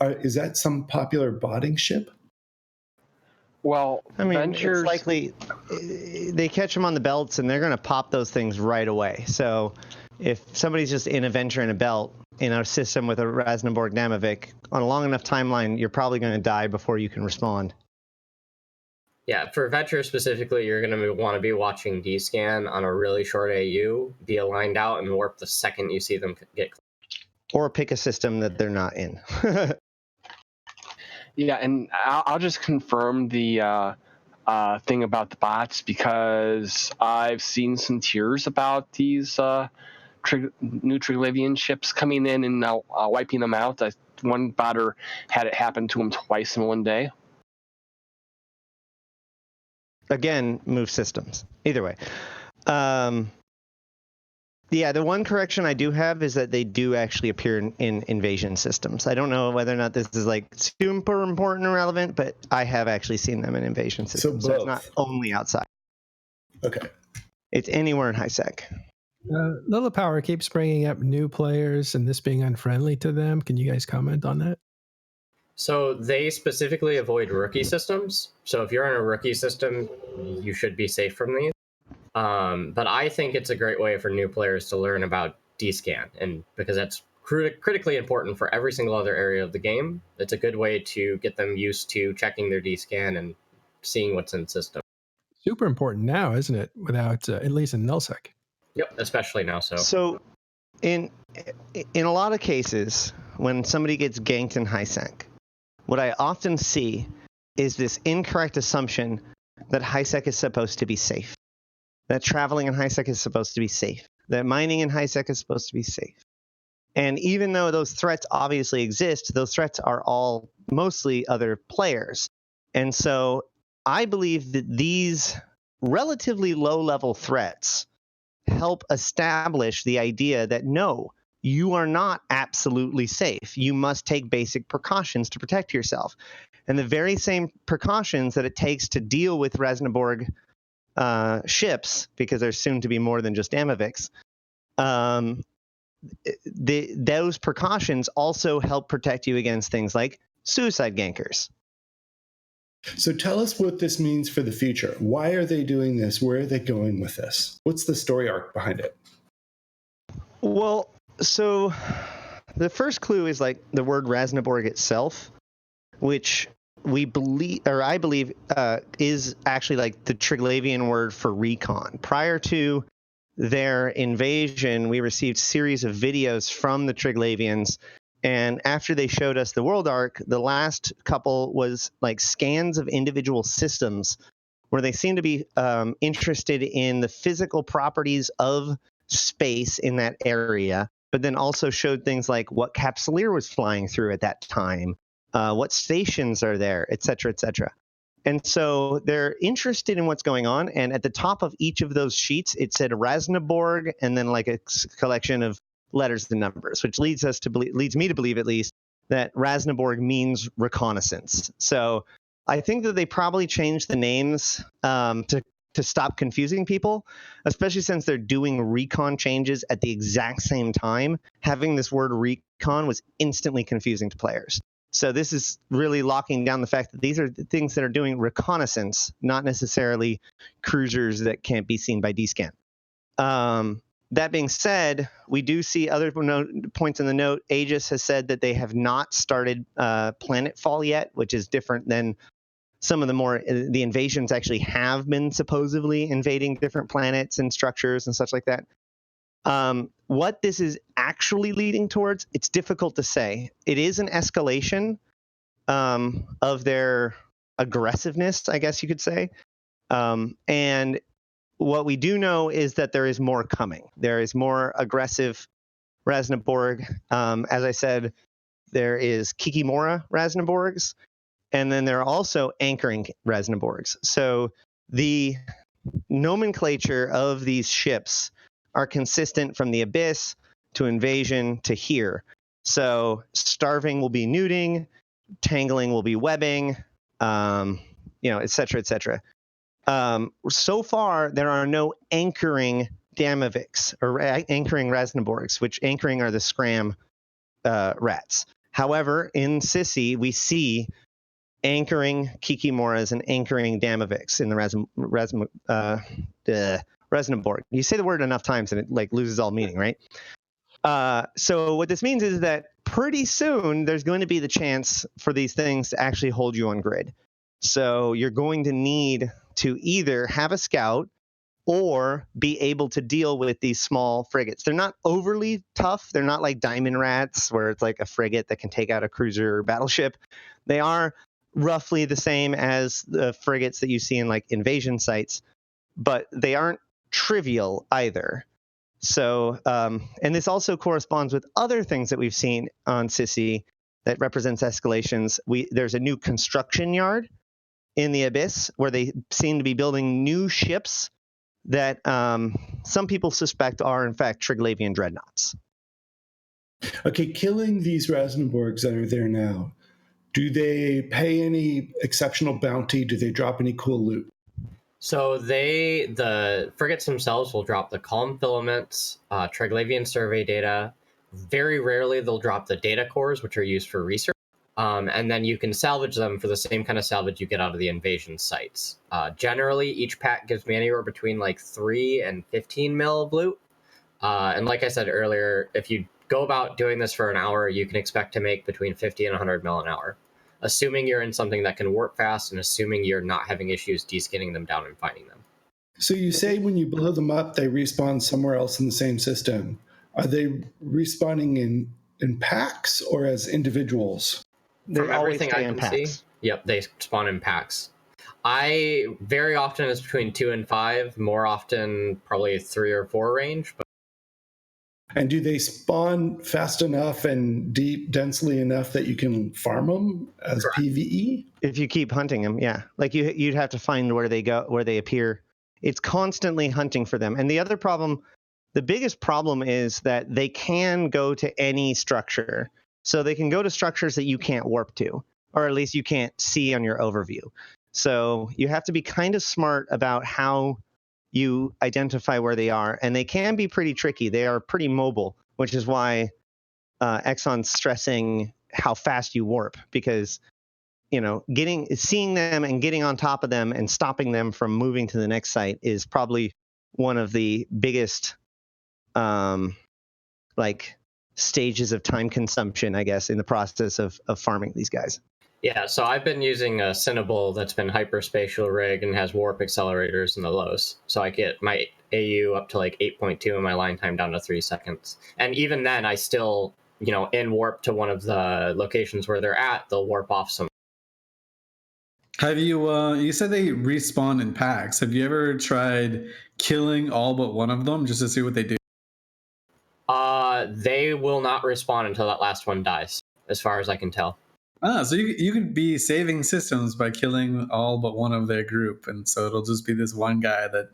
Is that some popular botting ship? Well, I mean, ventures. it's likely they catch them on the belts and they're going to pop those things right away. So if somebody's just in a venture in a belt in a system with a Rasnaborg Damavik, on a long enough timeline, you're probably going to die before you can respond. Yeah, for Venture specifically, you're going to want to be watching D-scan on a really short AU, be aligned out, and warp the second you see them get close. Or pick a system that they're not in. Yeah, and I'll just confirm the thing about the bots, because I've seen some tiers about these new Triglavian ships coming in and wiping them out. One botter had it happen to him twice in one day. Again, move systems. Either way. Yeah, the one correction I do have is that they do actually appear in invasion systems. I don't know whether or not this is like super important or relevant, but I have actually seen them in invasion systems. So it's not only outside. Okay. It's anywhere in high sec. Little Power keeps bringing up new players and this being unfriendly to them. Can you guys comment on that? So they specifically avoid rookie systems. So if you're in a rookie system, you should be safe from these. But I think it's a great way for new players to learn about D-scan, and because that's critically important for every single other area of the game. It's a good way to get them used to checking their D-scan and seeing what's in the system. Super important now, isn't it? Without at least in nullsec. Yep, especially now. So in a lot of cases, when somebody gets ganked in high sec, what I often see is this incorrect assumption that high sec is supposed to be safe, that traveling in high sec is supposed to be safe, that mining in high sec is supposed to be safe. And even though those threats obviously exist, those threats are all mostly other players. And so I believe that these relatively low-level threats help establish the idea that no, you are not absolutely safe. You must take basic precautions to protect yourself. And the very same precautions that it takes to deal with Rasnaborg ships, because there's soon to be more than just Amaviks, those precautions also help protect you against things like suicide gankers. So tell us what this means for the future. Why are they doing this? Where are they going with this? What's the story arc behind it? Well, so the first clue is like the word Rasnaborg itself, which I believe is actually like the Triglavian word for recon. Prior to their invasion, we received a series of videos from the Triglavians, and after they showed us the world arc, the last couple was like scans of individual systems where they seem to be interested in the physical properties of space in that area, but then also showed things like what Capsuleer was flying through at that time, what stations are there, et cetera, et cetera. And so they're interested in what's going on. And at the top of each of those sheets, it said Rasnaborg and then like a collection of letters and numbers, which leads me to believe at least that Rasnaborg means reconnaissance. So I think that they probably changed the names to stop confusing people, especially since they're doing recon changes at the exact same time. Having this word recon was instantly confusing to players. So this is really locking down the fact that these are the things that are doing reconnaissance, not necessarily cruisers that can't be seen by D-scan. That being said, we do see other points in the note. Aegis has said that they have not started planetfall yet, which is different than some of the invasions actually have been supposedly invading different planets and structures and such like that. What this is actually leading towards, it's difficult to say. It is an escalation of their aggressiveness, I guess you could say. And what we do know is that there is more coming. There is more aggressive Rasnaborg. As I said, there is Kikimora Rasnaborgs, and then there are also anchoring Rasnaborgs. So the nomenclature of these ships are consistent from the Abyss to Invasion to here. So starving will be nuding, tangling will be webbing, et cetera, et cetera. So far, there are no anchoring Damaviks or anchoring Rasnaborgs, which anchoring are the Scram rats. However, in Sissy, we see anchoring Kikimoras and anchoring Damaviks in the Resnaborg. You say the word enough times and it like loses all meaning, right? So what this means is that pretty soon there's going to be the chance for these things to actually hold you on grid. So you're going to need to either have a scout or be able to deal with these small frigates. They're not overly tough. They're not like diamond rats where it's like a frigate that can take out a cruiser or battleship. They are roughly the same as the frigates that you see in like invasion sites, but they aren't trivial either. So, and this also corresponds with other things that we've seen on Sissy that represents escalations. There's a new construction yard in the Abyss where they seem to be building new ships that some people suspect are, in fact, Triglavian dreadnoughts. Okay, killing these Rasnaborgs that are there now, do they pay any exceptional bounty? Do they drop any cool loot? So the frigates themselves will drop the column filaments, Triglavian survey data. Very rarely they'll drop the data cores, which are used for research. And then you can salvage them for the same kind of salvage you get out of the invasion sites. Generally, each pack gives me anywhere between like 3 and 15 mil of loot. And like I said earlier, if you go about doing this for an hour, you can expect to make between 50 and 100 mil an hour, assuming you're in something that can warp fast and assuming you're not having issues deskinning them down and finding them. So you say when you blow them up, they respawn somewhere else in the same system. Are they respawning in packs or as individuals? From everything I can see, yep, they spawn in packs. Very often it's between 2 and 5, more often probably 3 or 4 range. But... And do they spawn fast enough and deep, densely enough that you can farm them as Correct. PvE? If you keep hunting them, yeah. Like you'd have to find where they go, where they appear. It's constantly hunting for them. And the other problem, the biggest problem is that they can go to any structure. So they can go to structures that you can't warp to, or at least you can't see on your overview. So you have to be kind of smart about how you identify where they are. And they can be pretty tricky. They are pretty mobile, which is why Exon's stressing how fast you warp, because seeing them and getting on top of them and stopping them from moving to the next site is probably one of the biggest stages of time consumption, I guess, in the process of farming these guys. Yeah, so I've been using a Cinnable that's been hyperspatial rig and has warp accelerators in the lows. So I get my AU up to like 8.2 and my line time down to 3 seconds. And even then, I still, in warp to one of the locations where they're at, they'll warp off some. Have you, you said they respawn in packs. Have you ever tried killing all but one of them just to see what they do? They will not respawn until that last one dies, as far as I can tell. So you could be saving systems by killing all but one of their group, and so it'll just be this one guy that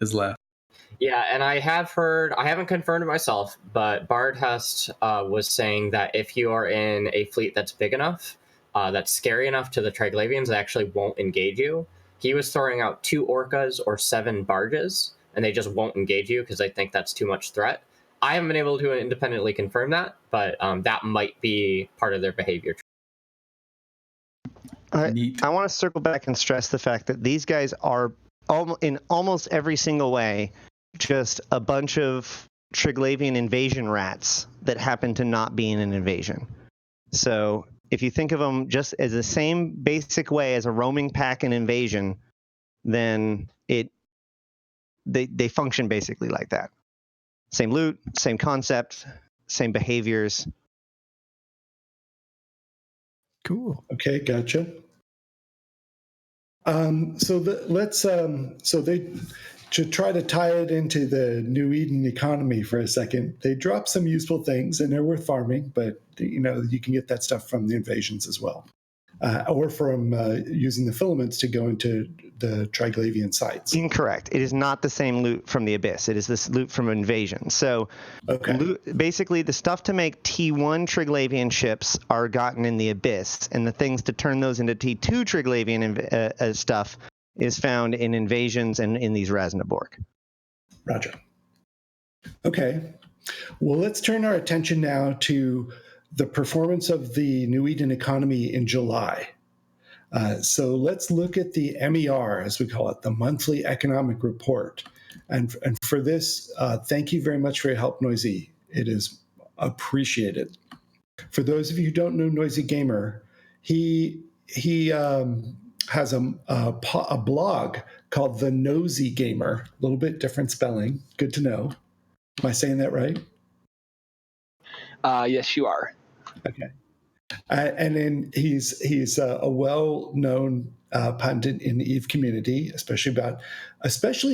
is left. Yeah, and I have heard, I haven't confirmed it myself, but Bardhust was saying that if you are in a fleet that's big enough, that's scary enough to the Triglavians, they actually won't engage you. He was throwing out 2 orcas or 7 barges, and they just won't engage you because they think that's too much threat. I haven't been able to independently confirm that, but that might be part of their behavior. I want to circle back and stress the fact that these guys are, in almost every single way, just a bunch of Triglavian invasion rats that happen to not be in an invasion. So if you think of them just as the same basic way as a roaming pack in invasion, then they function basically like that. Same loot, same concept, same behaviors. Cool. Okay, gotcha. To try to tie it into the New Eden economy for a second, they drop some useful things and they're worth farming, but you can get that stuff from the invasions as well. Or from using the filaments to go into the Triglavian sites. Incorrect. It is not the same loot from the Abyss. It is this loot from Invasion. So basically the stuff to make T1 Triglavian ships are gotten in the Abyss, and the things to turn those into T2 Triglavian stuff is found in invasions and in these Rasnaborg. Roger. Okay. Well, let's turn our attention now to the performance of the New Eden economy in July. So let's look at the MER, as we call it, the monthly economic report. And for this, thank you very much for your help, Noizy. It is appreciated. For those of you who don't know Noizy Gamer, he has a blog called the Nosy Gamer. A little bit different spelling. Good to know. Am I saying that right? Yes, you are. Okay. And then he's a well-known pundit in the EVE community, especially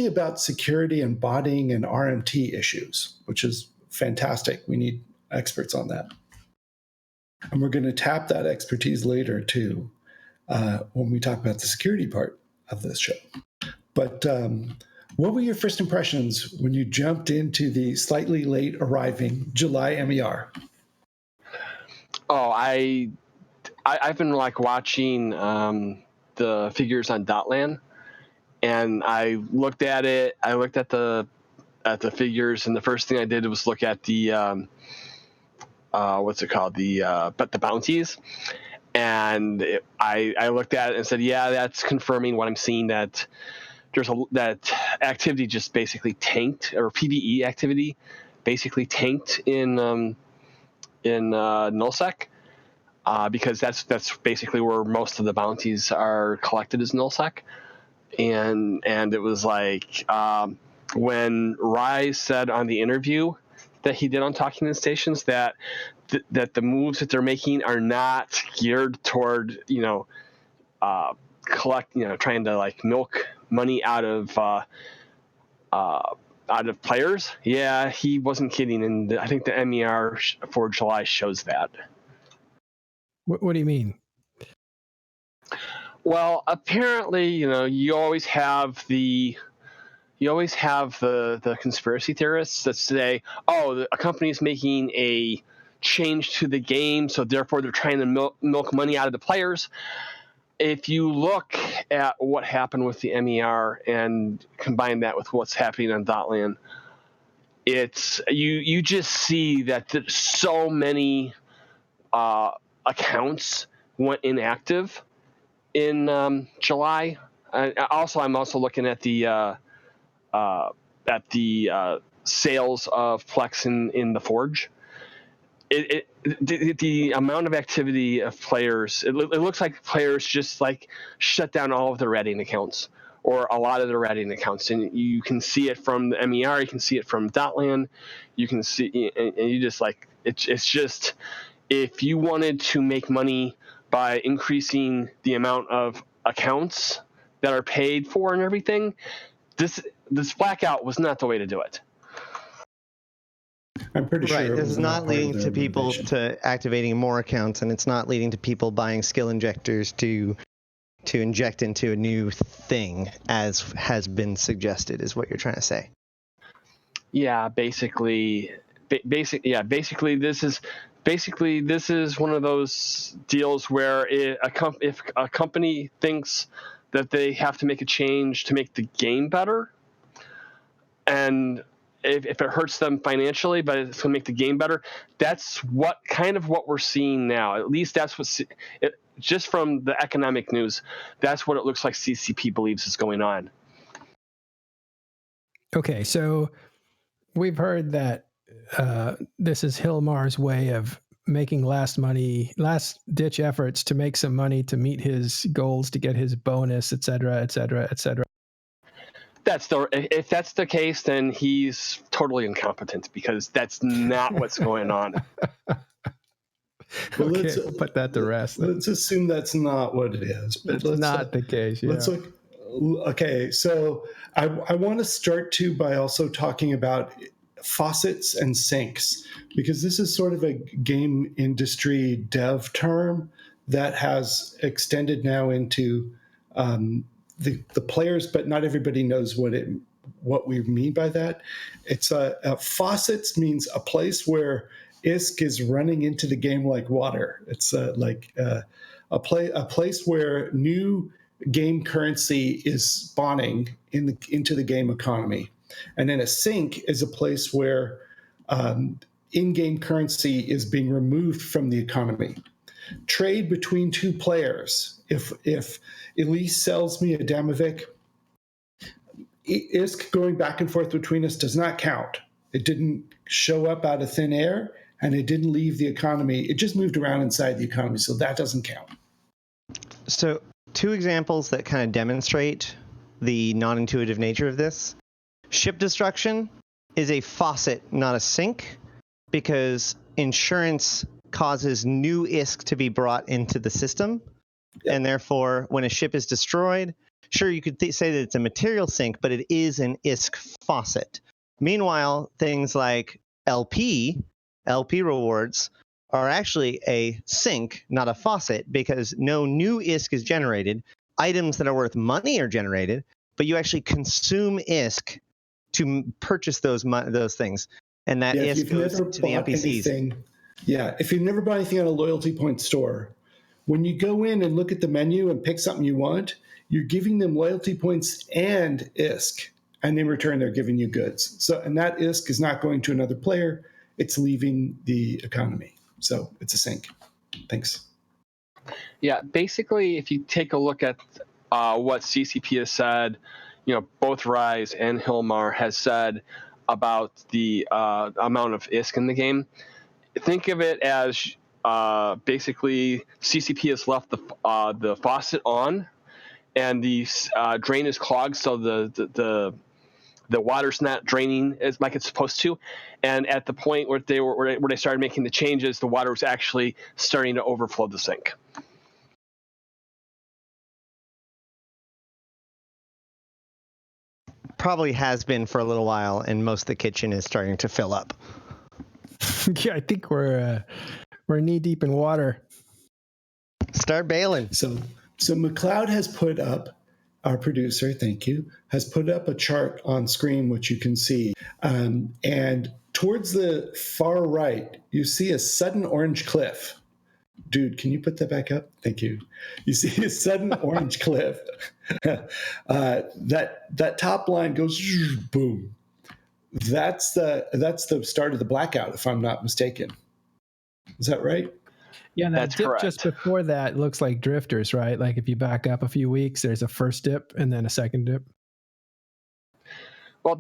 about security and botting and RMT issues, which is fantastic. We need experts on that. And we're going to tap that expertise later, too, when we talk about the security part of this show. But what were your first impressions when you jumped into the slightly late arriving July MER? Oh, I've been like watching the figures on Dotlan, and I looked at it. I looked at the figures, and the first thing I did was look at the what's it called, the bounties, and I looked at it and said, yeah, that's confirming what I'm seeing, that that activity just basically tanked, or PvE activity basically tanked in nullsec, because that's basically where most of the bounties are collected, is nullsec, and it was like when Rise said on the interview that he did on Talking to Stations that the moves that they're making are not geared toward trying to like milk money out of players. Yeah, he wasn't kidding, and I think the MER for July shows that. What do you mean? Well, apparently, you always have the conspiracy theorists that say, oh, a company is making a change to the game, so therefore they're trying to milk money out of the players. If you look at what happened with the MER and combine that with what's happening on Dotlan, it's you just see that so many accounts went inactive in July. I'm also looking at the sales of Plex in the Forge. The amount of activity of players, it looks like players just like shut down all of their Redding accounts, or a lot of their Redding accounts, and you can see it from the MER, you can see it from Dotlan, you can see, and you just like it's just, if you wanted to make money by increasing the amount of accounts that are paid for and everything, this blackout was not the way to do it. I'm pretty sure Right. This is not leading to people to activating more accounts, and it's not leading to people buying skill injectors to inject into a new thing, as has been suggested, is what you're trying to say. Yeah, basically this is one of those deals where if a company thinks that they have to make a change to make the game better, and if it hurts them financially, but it's going to make the game better, that's what we're seeing now. At least that's just from the economic news, that's what it looks like CCP believes is going on. Okay, so we've heard that this is Hilmar's way of making last-ditch efforts to make some money to meet his goals, to get his bonus, et cetera, et cetera, et cetera. If that's the case, then he's totally incompetent, because that's not what's going on. Well, Okay, we'll put that to rest. Let's assume that's not what it is. But it's not the case. Yeah. Let's look. Okay, so I want to start by also talking about faucets and sinks, because this is sort of a game industry dev term that has extended now into the players, but not everybody knows what we mean by that. It's faucets means a place where ISK is running into the game like water. It's a place where new game currency is spawning into the game economy. And then a sink is a place where in-game currency is being removed from the economy. Trade between two players. If Elise sells me a Damavik, ISK going back and forth between us does not count. It didn't show up out of thin air, and it didn't leave the economy. It just moved around inside the economy, so that doesn't count. So 2 examples that kind of demonstrate the non-intuitive nature of this. Ship destruction is a faucet, not a sink, because insurance causes new ISK to be brought into the system. Yep. And therefore, when a ship is destroyed, sure, you could say that it's a material sink, but it is an ISK faucet. Meanwhile, things like LP rewards are actually a sink, not a faucet, because no new ISK is generated. Items that are worth money are generated, but you actually consume ISK to purchase those things. And that ISK goes to the NPCs. If you've never bought anything on a loyalty point store, when you go in and look at the menu and pick something you want, you're giving them loyalty points and ISK. And in return, they're giving you goods. And that ISK is not going to another player. It's leaving the economy. So it's a sink. Thanks. Yeah, basically, if you take a look at what CCP has said, both Rise and Hilmar has said about the amount of ISK in the game, think of it as basically CCP has left the faucet on, and the drain is clogged, so the water's not draining as like it's supposed to. And at the point where they started making the changes, the water was actually starting to overflow the sink. Probably has been for a little while, and most of the kitchen is starting to fill up. Yeah, I think we're knee deep in water. Start bailing. So McLeod has put up, our producer, thank you, has put up a chart on screen which you can see, and towards the far right you see a sudden orange cliff. Dude, can you put that back up? Thank you. You see a sudden orange cliff. That top line goes boom. That's the start of the blackout, if I'm not mistaken. Is that right? Yeah, and that That's dip correct. Just before that looks like drifters, right? Like if you back up a few weeks, there's a first dip and then a second dip. Well,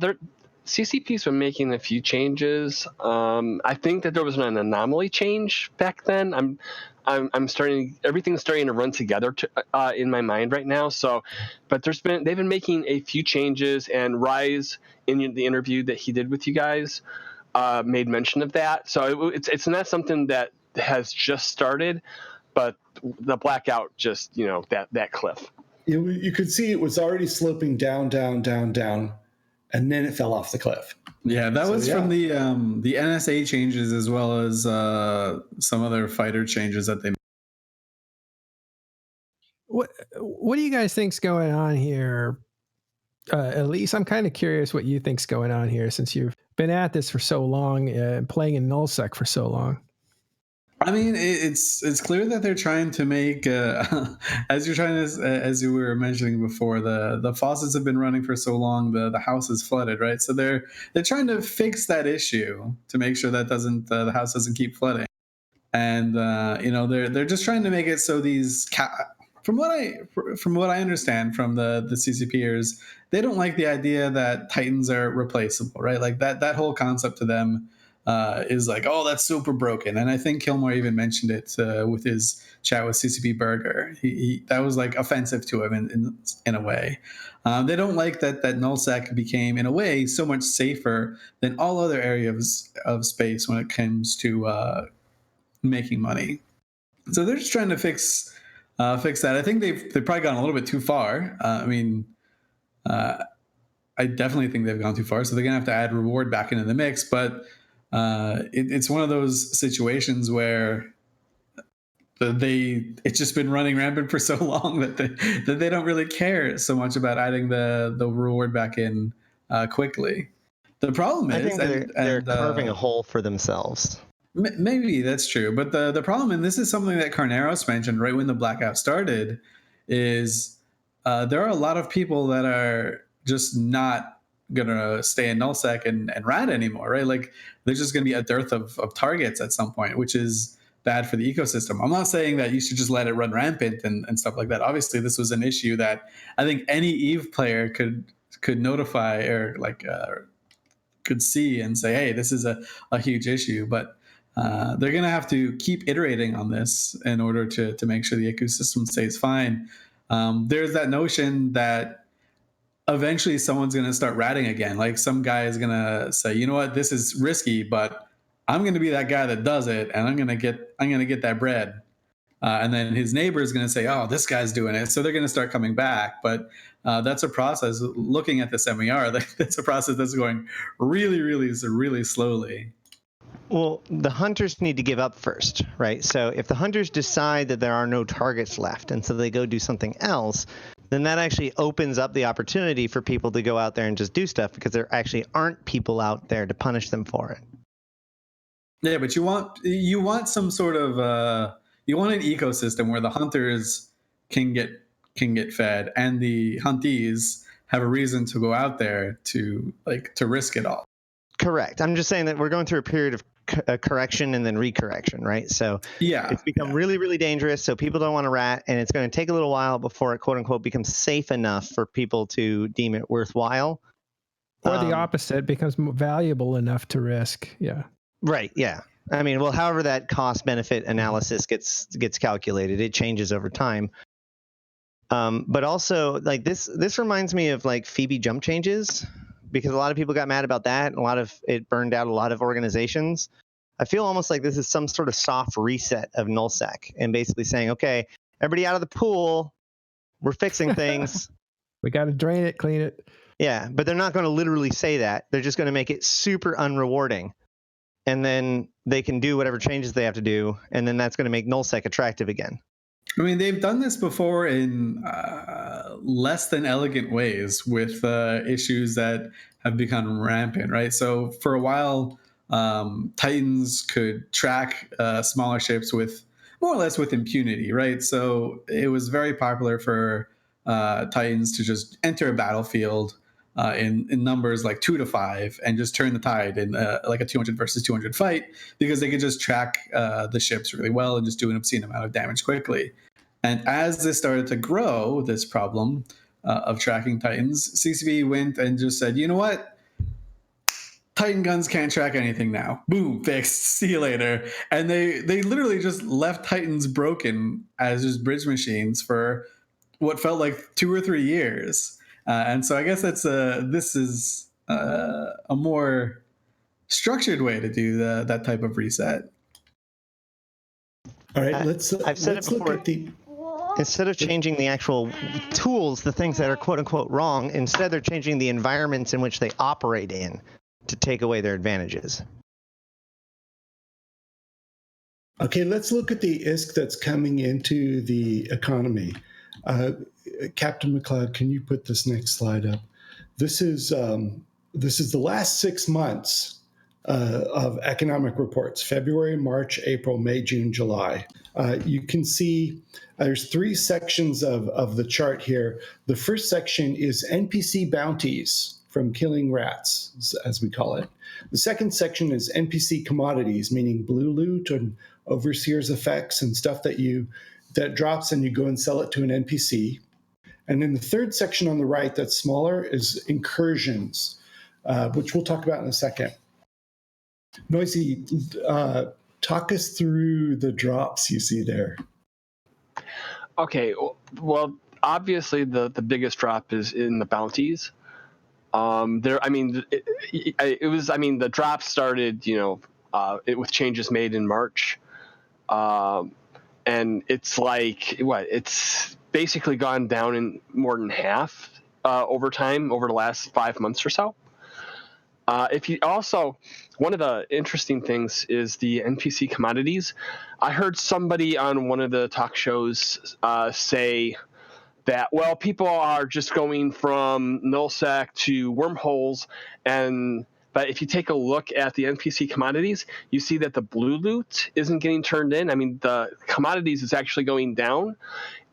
CCP's been making a few changes. I think that there was an anomaly change back then. Everything's starting to run together in my mind right now. So, but they've been making a few changes, and Rise in the interview that he did with you guys made mention of that. So it's not something that has just started, but the blackout just that cliff. You could see it was already sloping down, and then it fell off the cliff. Yeah, that was from the NSA changes as well as some other fighter changes that they made. What do you guys think's going on here? Elise, I'm kind of curious what you think's going on here, since you've been at this for so long, playing in nullsec for so long. I mean, it's clear that they're trying to make, as you were mentioning before, the faucets have been running for so long, the house is flooded, right? So they're trying to fix that issue to make sure that the house doesn't keep flooding, and they're just trying to make it so these from what I understand from the CCPers, they don't like the idea that Titans are replaceable, right? Like that whole concept to them is like, oh, that's super broken. And I think Kilmore even mentioned it with his chat with CCP Burger. He that was like offensive to him in a way. They don't like that nullsec became, in a way, so much safer than all other areas of space when it comes to making money. So they're just trying to fix that. I think they've probably gone a little bit too far. I definitely think they've gone too far. So they're gonna have to add reward back into the mix, but it's one of those situations where it's just been running rampant for so long that they don't really care so much about adding the reward back in quickly. The problem is I think they're carving a hole for themselves. Maybe that's true, but the problem, and this is something that Carneros mentioned right when the blackout started, is there are a lot of people that are just not gonna stay in nullsec and rat anymore, right? Like there's just gonna be a dearth of targets at some point, which is bad for the ecosystem. I'm not saying that you should just let it run rampant and stuff like that. Obviously, this was an issue that I think any EVE player could notify or could see and say, hey, this is a huge issue. But they're going to have to keep iterating on this in order to make sure the ecosystem stays fine. There's that notion that eventually someone's going to start ratting again. Like some guy is going to say, you know what, this is risky, but I'm going to be that guy that does it, and I'm going to get that bread. And then his neighbor is going to say, oh, this guy's doing it. So they're going to start coming back. But that's a process. Looking at this MER, that's a process that's going really, really, really slowly. Well, the hunters need to give up first, right? So if the hunters decide that there are no targets left and so they go do something else, then that actually opens up the opportunity for people to go out there and just do stuff because there actually aren't people out there to punish them for it. Yeah, but you want some sort of you want an ecosystem where the hunters can get fed and the huntees have a reason to go out there to risk it all. Correct. I'm just saying that we're going through a period of correction and then recorrection, right? So it's become really, really dangerous. So people don't want to rat, and it's going to take a little while before it, quote unquote, becomes safe enough for people to deem it worthwhile. Or the opposite, becomes valuable enough to risk. Yeah. Right. Yeah. I mean, well, however that cost benefit analysis gets calculated, it changes over time. But also, like this reminds me of like Phoebe jump changes, because a lot of people got mad about that, and it burned out a lot of organizations. I feel almost like this is some sort of soft reset of nullsec, and basically saying, okay, everybody out of the pool, we're fixing things. We got to drain it, clean it. Yeah, but they're not going to literally say that. They're just going to make it super unrewarding. And then they can do whatever changes they have to do, and then that's going to make nullsec attractive again. I mean, they've done this before in less than elegant ways with issues that have become rampant, right? So for a while, Titans could track smaller ships with more or less with impunity, right? So it was very popular for Titans to just enter a battlefield in numbers like 2 to 5 and just turn the tide in like a 200 versus 200 fight, because they could just track the ships really well and just do an obscene amount of damage quickly. And as this started to grow, this problem of tracking Titans, CCP went and just said, you know what? Titan guns can't track anything now. Boom, fixed. See you later. And they literally just left Titans broken as just bridge machines for what felt like 2 or 3 years. And so I guess this is a more structured way to do that type of reset. All right, I've said it before. Instead of changing the actual tools, the things that are quote unquote wrong, instead they're changing the environments in which they operate in to take away their advantages. Okay, let's look at the ISK that's coming into the economy. Captain McLeod, can you put this next slide up? This is the last 6 months of economic reports: February, March, April, May, June, July. You can see there's 3 sections of the chart here. The first section is NPC bounties from killing rats, as we call it. The second section is NPC commodities, meaning blue loot and overseer's effects and stuff that drops and you go and sell it to an NPC. And then the third section on the right that's smaller is incursions, which we'll talk about in a second. Noizy, talk us through the drops you see there. Okay, well, obviously the biggest drop is in the bounties. The drop started, with changes made in March, and it's like it's basically gone down in more than half over time, over the last 5 months or so. One of the interesting things is the NPC commodities. I heard somebody on one of the talk shows say that, people are just going from nullsec to wormholes, and But if you take a look at the NPC commodities, you see that the blue loot isn't getting turned in. I mean, the commodities is actually going down.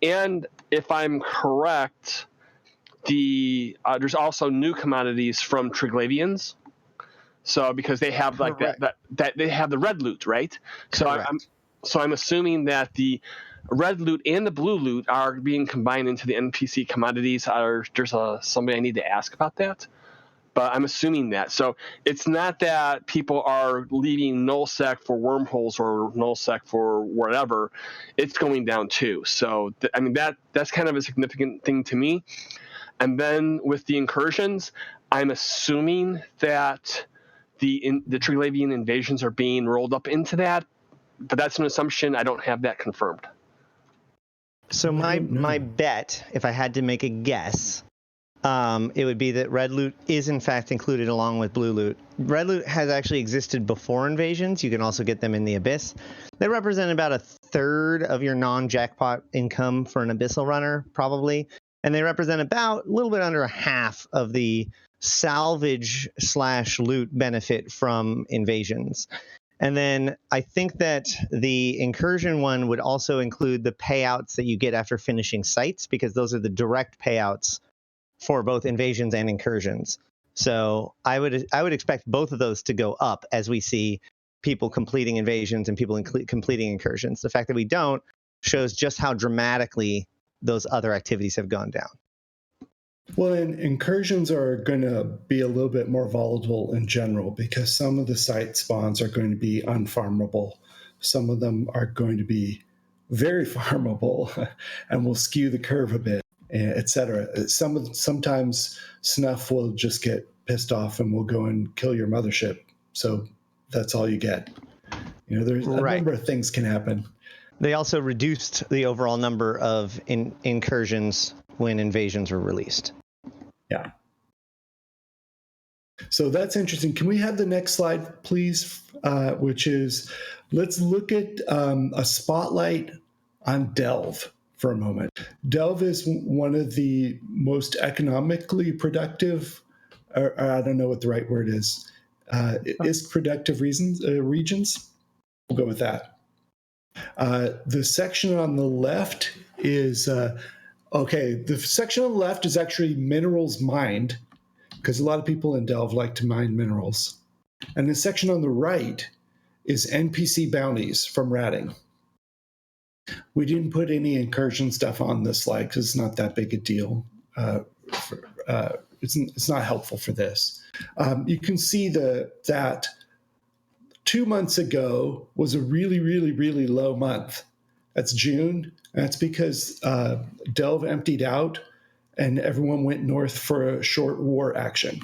And if I'm correct, there's also new commodities from Triglavians. So because they have like that they have the red loot, right? So I'm assuming that the red loot and the blue loot are being combined into the NPC commodities. There's somebody I need to ask about that, but I'm assuming that. So it's not that people are leaving nullsec for wormholes or nullsec for whatever. It's going down too. So I mean that's kind of a significant thing to me. And then with the incursions, I'm assuming that the Triglavian invasions are being rolled up into that, but that's an assumption. I don't have that confirmed. So my bet, if I had to make a guess, it would be that red loot is in fact included along with blue loot. Red loot has actually existed before invasions. You can also get them in the Abyss. They represent about a third of your non-jackpot income for an Abyssal runner, probably. And they represent about a little bit under a half of the salvage/loot benefit from invasions. And then I think that the incursion one would also include the payouts that you get after finishing sites, because those are the direct payouts for both invasions and incursions. So I would expect both of those to go up as we see people completing invasions and people completing incursions. The fact that we don't shows just how dramatically those other activities have gone down. Well, and incursions are going to be a little bit more volatile in general because some of the site spawns are going to be unfarmable. Some of them are going to be very farmable and will skew the curve a bit, etc. Sometimes Snuff will just get pissed off and will go and kill your mothership. So that's all you get. There's a number of things can happen. They also reduced the overall number of incursions when invasions were released. Yeah. So that's interesting. Can we have the next slide, please? Which is, let's look at a spotlight on Delve for a moment. Delve is one of the most economically productive, or I don't know what the right word is productive regions. We'll go with that. The section on the left is... the section on the left is actually minerals mined, because a lot of people in Delve like to mine minerals. And the section on the right is NPC bounties from ratting. We didn't put any incursion stuff on this slide because it's not that big a deal. It's not helpful for this. You can see that 2 months ago was a really, really, really low month. That's June. That's because Delve emptied out and everyone went north for a short war action.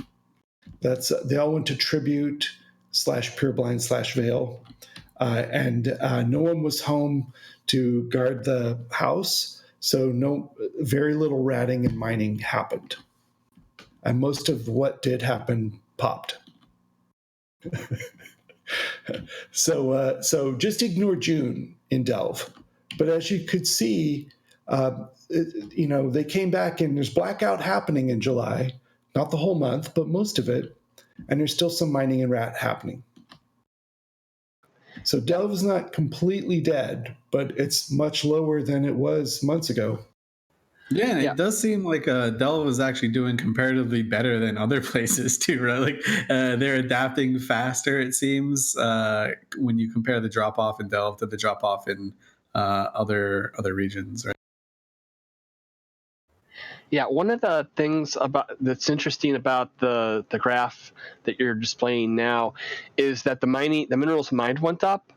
They all went to Tribute /Pureblind/Veil. And no one was home to guard the house. So very little ratting and mining happened. And most of what did happen popped. So just ignore June in Delve. But as you could see, they came back and there's blackout happening in July, not the whole month, but most of it. And there's still some mining and rat happening. So Delve is not completely dead, but it's much lower than it was months ago. Yeah, it does seem like Delve is actually doing comparatively better than other places too, right? Like they're adapting faster, it seems, when you compare the drop-off in Delve to the drop-off in other regions, right? Yeah, one of the things that's interesting about the graph that you're displaying now is that the minerals mined went up,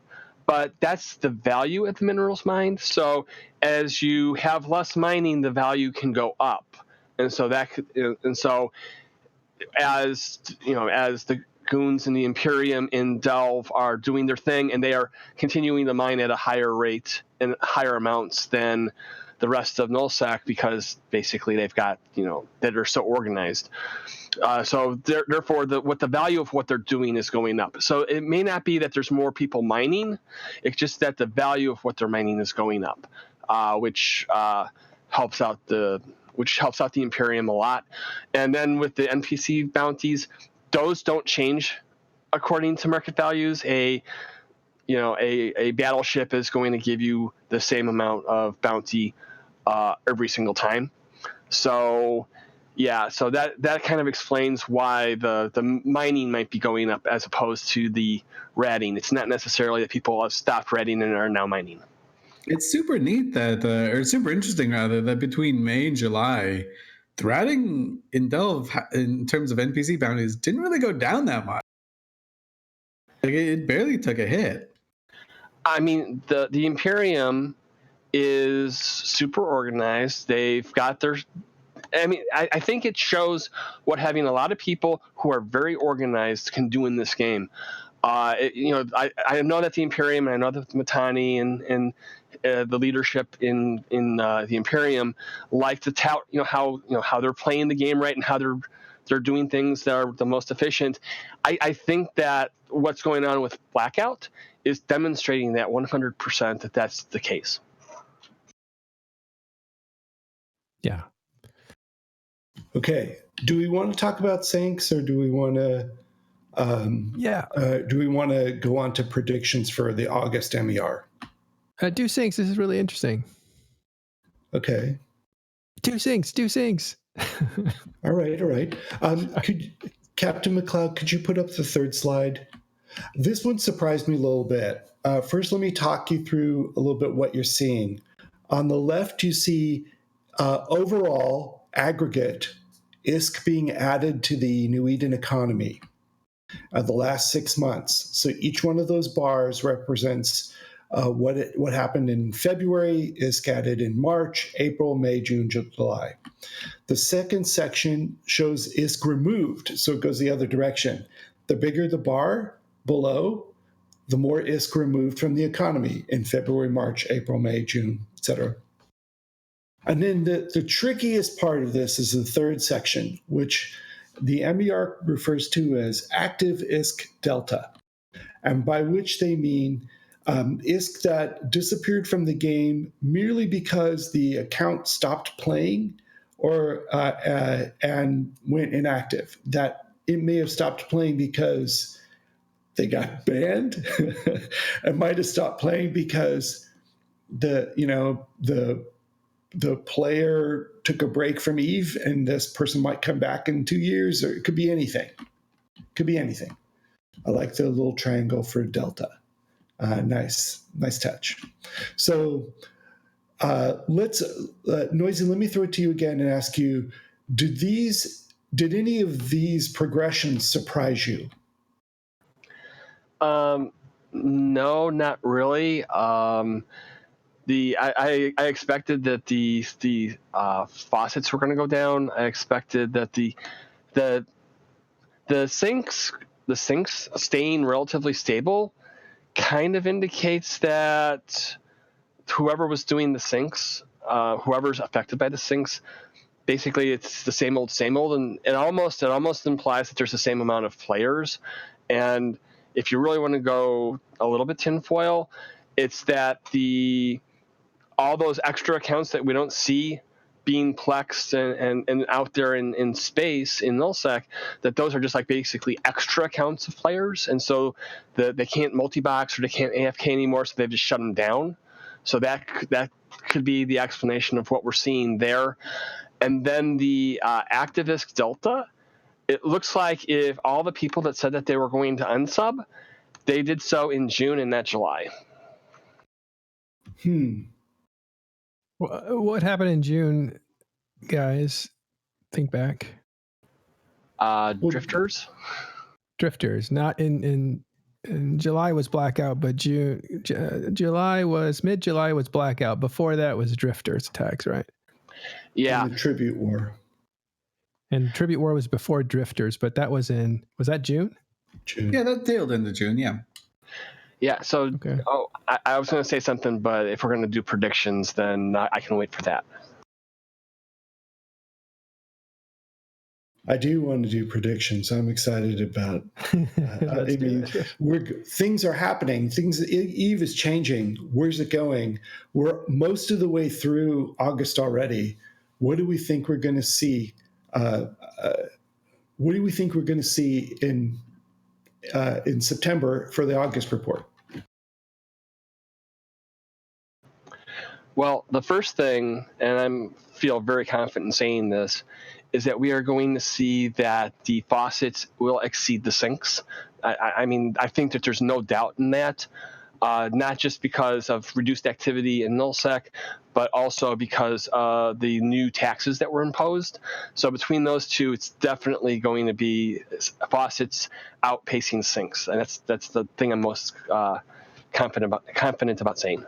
but that's the value of the minerals mined. So as you have less mining, the value can go up, and so as the goons in the Imperium in Delve are doing their thing, and they are continuing to mine at a higher rate and higher amounts than the rest of nullsec, because basically they've got that are so organized. So therefore, the value of what they're doing is going up. So it may not be that there's more people mining; it's just that the value of what they're mining is going up, which helps out the Imperium a lot. And then with the NPC bounties, those don't change according to market values. A battleship is going to give you the same amount of bounty every single time. So so that kind of explains why the mining might be going up as opposed to the ratting. It's not necessarily that people have stopped ratting and are now mining. It's super neat that, or super interesting rather, that between May and July, the ratting in Delve in terms of NPC bounties didn't really go down that much. Like, it barely took a hit. I mean, the Imperium is super organized. They've got their... I mean, I think it shows what having a lot of people who are very organized can do in this game. I know that the Imperium, and I know that Mittani and the leadership in the Imperium like to tout how they're playing the game right and how they're doing things that are the most efficient. I think that what's going on with Blackout is demonstrating that 100% that that's the case. Yeah. Okay. Do we want to talk about syncs, or do we want to? Do we want to go on to predictions for the August MER? Do syncs. This is really interesting. Okay. Do syncs. All right. Captain McLeod, could you put up the third slide? This one surprised me a little bit. First, let me talk you through a little bit what you're seeing. On the left, you see overall aggregate ISK being added to the New Eden economy the last 6 months. So each one of those bars represents what happened in February, ISK added in March, April, May, June, July. The second section shows ISK removed, so it goes the other direction. The bigger the bar below, the more ISK removed from the economy in February, March, April, May, June, etc. And then the trickiest part of this is the third section, which the MER refers to as active ISK delta, and by which they mean ISK that disappeared from the game merely because the account stopped playing or and went inactive. That it may have stopped playing because they got banned. It might have stopped playing because the player took a break from EVE and this person might come back in 2 years, or it could be anything. I like the little triangle for delta. Nice touch. So let's, Noizy, let me throw it to you again and ask you, did any of these progressions surprise you? No, not really. I expected that the faucets were going to go down. I expected that the sinks staying relatively stable kind of indicates that whoever was doing the sinks, whoever's affected by the sinks, basically it's the same old, and it almost implies that there's the same amount of players. And if you really want to go a little bit tinfoil, it's that all those extra accounts that we don't see being plexed and out there in space in nullsec, that those are just like basically extra accounts of players, and so they can't multi-box or they can't AFK anymore, so they've just shut them down. So that could be the explanation of what we're seeing there. And then the activist delta, it looks like if all the people that said that they were going to unsub, they did so in June and not July. What happened in June, guys? Think back. Drifters, not in July was blackout, but July was mid-July was blackout. Before that was drifters attacks, right? Yeah. And the tribute war. And tribute war was before drifters, but that was that June? June. Yeah, that tailed into June. Yeah. So, okay. I was going to say something, but if we're going to do predictions, then I can wait for that. I do want to do predictions. I'm excited about. Things are happening. EVE is changing. Where's it going? We're most of the way through August already. What do we think we're going to see? what do we think we're going to see in September for the August report? Well, the first thing, and I feel very confident in saying this, is that we are going to see that the faucets will exceed the sinks. I mean, I think that there's no doubt in that, not just because of reduced activity in nullsec, but also because of the new taxes that were imposed. So between those two, it's definitely going to be faucets outpacing sinks, and that's the thing I'm most confident about saying.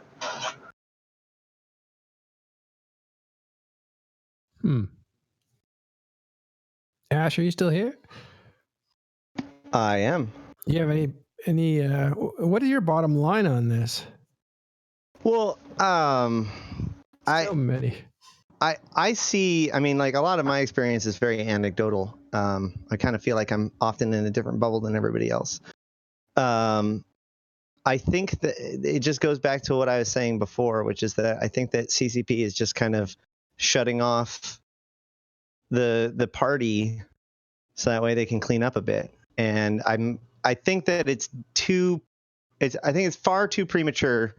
Ash, are you still here? I am. Do you have any what is your bottom line on this? Well, So many. I see, I mean, like, a lot of my experience is very anecdotal. I kind of feel like I'm often in a different bubble than everybody else. I think that it just goes back to what I was saying before, which is that I think that CCP is just kind of shutting off the party so that way they can clean up a bit. And I think that I think it's far too premature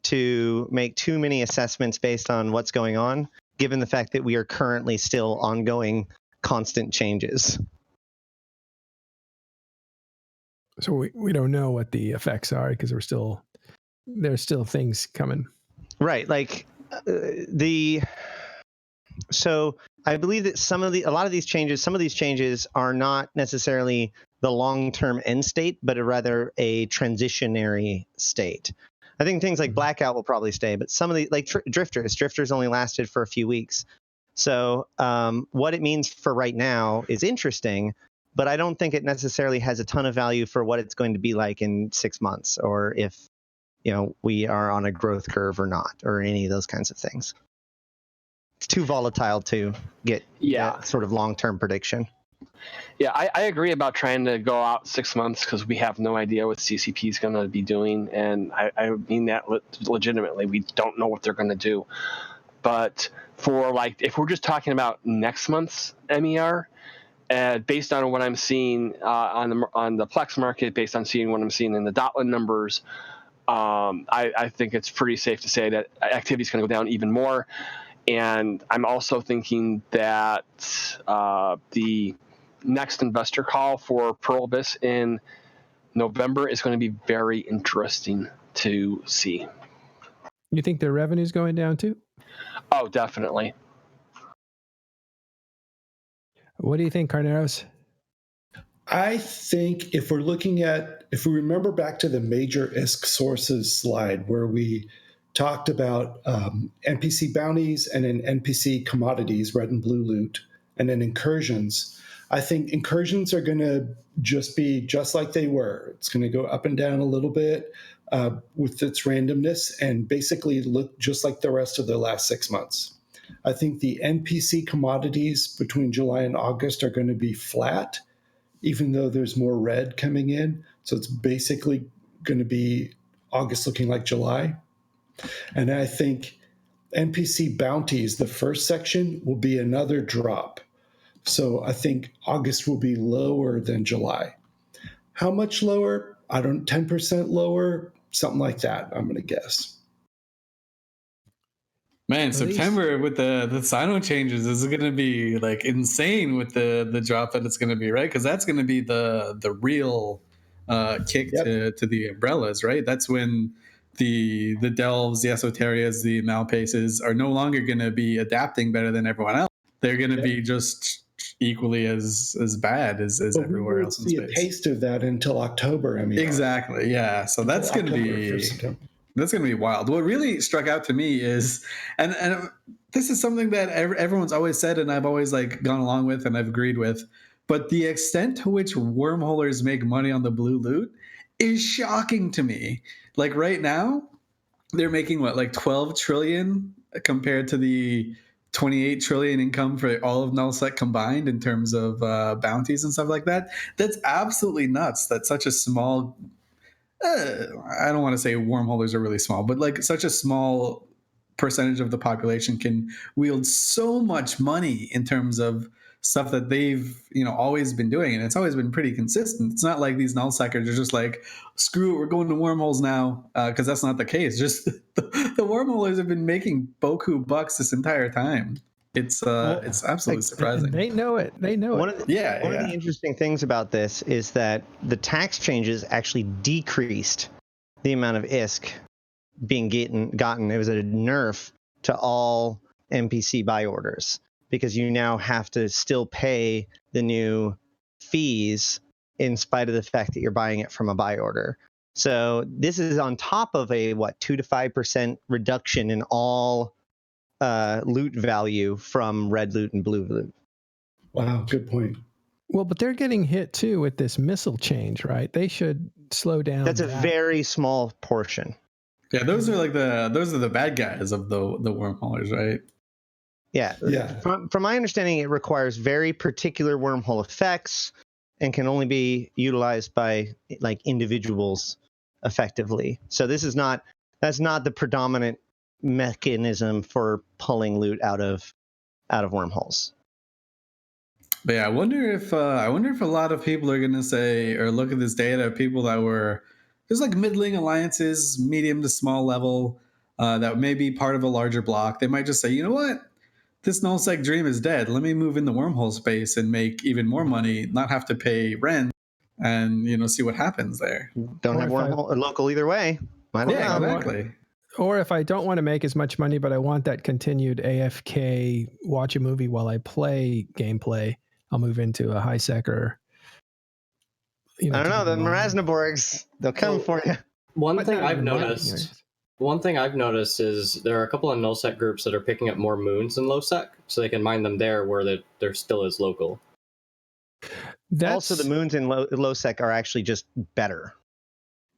to make too many assessments based on what's going on, given the fact that we are currently still ongoing constant changes. So we don't know what the effects are because there's still things coming. Right. Like so I believe that some of these changes are not necessarily the long-term end state, but rather a transitionary state. I think things like blackout will probably stay, but some of the, like drifters only lasted for a few weeks. So what it means for right now is interesting, but I don't think it necessarily has a ton of value for what it's going to be like in 6 months, or if, we are on a growth curve or not, or any of those kinds of things. It's too volatile to get that sort of long-term prediction. Yeah, I agree about trying to go out 6 months because we have no idea what CCP is going to be doing. And I mean that legitimately. We don't know what they're going to do. But for if we're just talking about next month's MER, based on what I'm seeing on the Plex market, based on seeing what I'm seeing in the Dotland numbers, I think it's pretty safe to say that activity is going to go down even more. And I'm also thinking that the next investor call for Pearlbis in November is going to be very interesting to see. You think their revenue's going down too? Oh, definitely. What do you think, Carneros? I think if we remember back to the major ISK sources slide where we talked about NPC bounties and then NPC commodities, red and blue loot, and then incursions, I think incursions are going to just be just like they were. It's going to go up and down a little bit with its randomness and basically look just like the rest of the last 6 months. I think the NPC commodities between July and August are going to be flat, even though there's more red coming in. So it's basically going to be August looking like July. And I think NPC bounties, the first section, will be another drop. So I think August will be lower than July. How much lower? 10% lower, something like that, I'm going to guess. Man, Elise? September with the Sino changes is going to be like insane with the drop that it's going to be, right? Because that's going to be the real kick to the umbrellas, right? That's when the Delves, the Esoterias, the Malpaces are no longer going to be adapting better than everyone else. They're going to be just equally as bad as everywhere else in space. We won't see a taste of that until October. I mean, exactly, yeah. So that's going to be wild. What really struck out to me is, and this is something that everyone's always said, and I've always gone along with, and I've agreed with, but the extent to which wormholers make money on the blue loot is shocking to me. Like right now, they're making 12 trillion compared to the 28 trillion income for all of nullsec combined in terms of bounties and stuff like that. That's absolutely nuts. That's such a small. I don't want to say wormholers are really small, but such a small percentage of the population can wield so much money in terms of stuff that they've always been doing, and it's always been pretty consistent. It's not like these nullsecers are just like, screw it, we're going to wormholes now, because that's not the case. Just the wormholers have been making boku bucks this entire time. It's absolutely surprising. They know it. They know One it. of the interesting things about this is that the tax changes actually decreased the amount of ISK being gotten. It was a nerf to all NPC buy orders, because you now have to still pay the new fees in spite of the fact that you're buying it from a buy order. So this is on top of a 2 to 5% reduction in all loot value from red loot and blue loot. Wow, good point. Well, but they're getting hit too with this missile change, right? They should slow down. That's a very small portion. Yeah, those are the bad guys of the wormholers, right? Yeah. From my understanding, it requires very particular wormhole effects and can only be utilized by like individuals effectively. So that's not the predominant mechanism for pulling loot out of wormholes. But yeah, I wonder if a lot of people are going to say or look at this data, people that were just like middling alliances, medium to small level, that may be part of a larger block. They might just say, you know what? This nullsec dream is dead. Let me move in the wormhole space and make even more money, not have to pay rent, and see what happens there. Don't have wormhole or local either way. Yeah, exactly. Or if I don't want to make as much money, but I want that continued AFK, watch a movie while I play gameplay, I'll move into a high sec or. I don't know, the Marasnaborgs, they'll come for you. One thing I've noticed is there are a couple of nullsec groups that are picking up more moons in lowsec, so they can mine them there where there still is local. Also, the moons in lowsec are actually just better.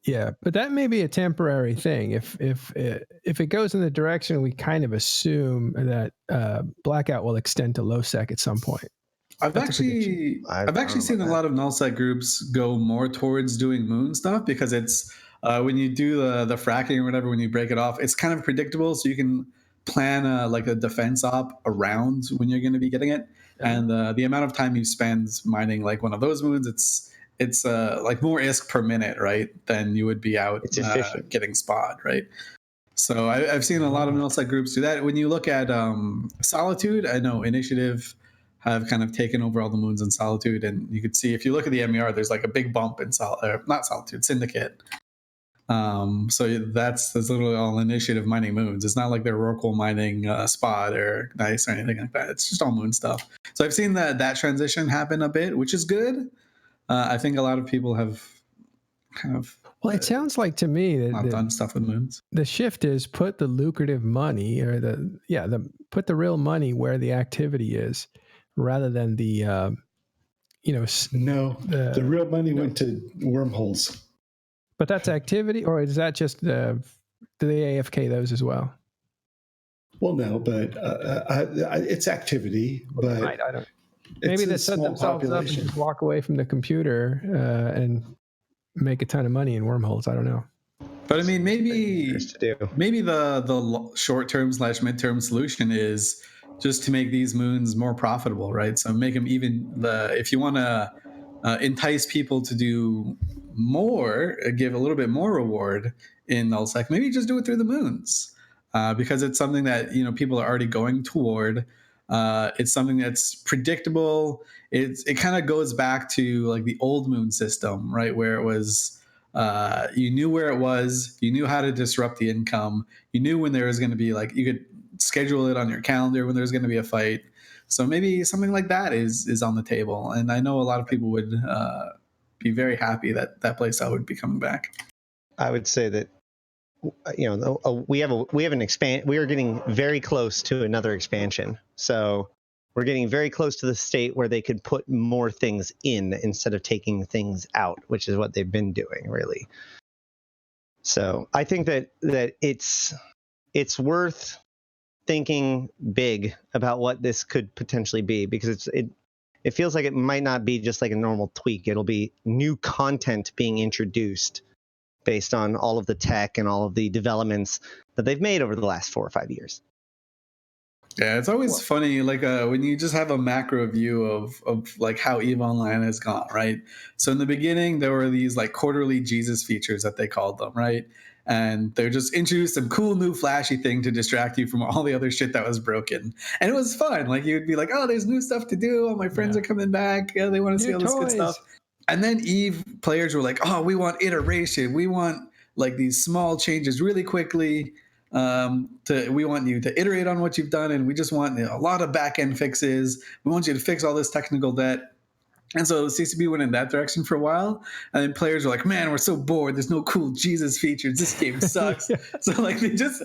Yeah, but that may be a temporary thing. If it goes in the direction we kind of assume that blackout will extend to lowsec at some point. I've actually seen a lot of nullsec groups go more towards doing moon stuff, because it's when you do the fracking or whatever, when you break it off, it's kind of predictable, so you can plan like a defense op around when you're going to be getting it. And the amount of time you spend mining like one of those moons, it's like more ISK per minute, right, than you would be out getting spot, right? So I've seen a lot of nullsec groups do that. When you look at Solitude, I know Initiative have kind of taken over all the moons in Solitude, and you could see if you look at the MER, there's like a big bump in Syndicate. So that's literally all Initiative mining moons. It's not like they're Rorqual mining Spot or Nice or anything like that. It's just all moon stuff. So I've seen that transition happen a bit, which is good. I think a lot of people have kind of it sounds like to me that not done stuff with moons. The shift is put the lucrative money or put the real money where the activity is, rather than the the real money went to wormholes. But that's activity, or is that just do they AFK those as well? Well, no, but it's activity. But I don't. Maybe they set themselves up and just walk away from the computer and make a ton of money in wormholes. I don't know. But I mean, maybe the short-term / mid-term solution is just to make these moons more profitable, right? So make them if you want to entice people to do more, give a little bit more reward in nullsec, maybe just do it through the moons, because it's something that people are already going toward. It's something that's predictable. It kind of goes back to like the old moon system, right, where it was you knew where it was, you knew how to disrupt the income, you knew when there was going to be you could schedule it on your calendar when there's going to be a fight. So maybe something like that is on the table, and I know a lot of people would be very happy that playstyle would be coming back. I would say that we have an expand. We are getting very close to another expansion, so we're getting very close to the state where they could put more things in instead of taking things out, which is what they've been doing, really. So I think that it's worth thinking big about what this could potentially be, because it feels like it might not be just like a normal tweak. It'll be new content being introduced based on all of the tech and all of the developments that they've made over the last 4 or 5 years. Yeah, it's always funny, like when you just have a macro view of like how EVE Online has gone, right? So in the beginning, there were these like quarterly Jesus features that they called them, right? And they're just introduced some cool new flashy thing to distract you from all the other shit that was broken. And it was fun. Like you'd be like, oh, there's new stuff to do. All my friends are coming back. Yeah, they want to see all this good stuff. And then EVE players were like, oh, we want iteration. We want like these small changes really quickly. We want you to iterate on what you've done, and we just want a lot of back end fixes. We want you to fix all this technical debt. And so CCP went in that direction for a while, and then players were like, "Man, we're so bored. There's no cool Jesus features. This game sucks." Yeah. So like they just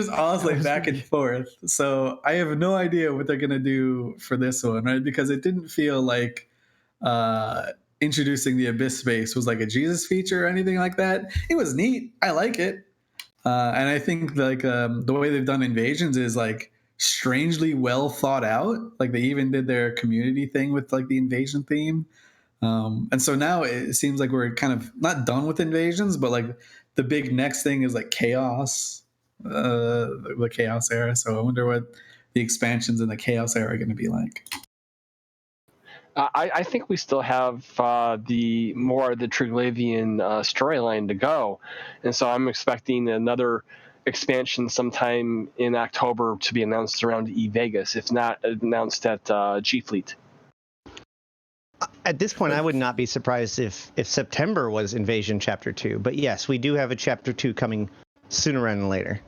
oscillate back and forth. So I have no idea what they're gonna do for this one, right? Because it didn't feel like introducing the Abyss space was like a Jesus feature or anything like that. It was neat. I like it. And I think like the way they've done invasions is like strangely well thought out. Like they even did their community thing with like the invasion theme. And so now it seems like we're kind of not done with invasions, but like the big next thing is like chaos, the chaos era. So I wonder what the expansions in the chaos era are going to be like. I think we still have the Triglavian storyline to go, and so I'm expecting another expansion sometime in October to be announced around Vegas, if not announced at G Fleet. At this point, I would not be surprised if September was Invasion Chapter 2. But yes, we do have a Chapter 2 coming sooner rather than later.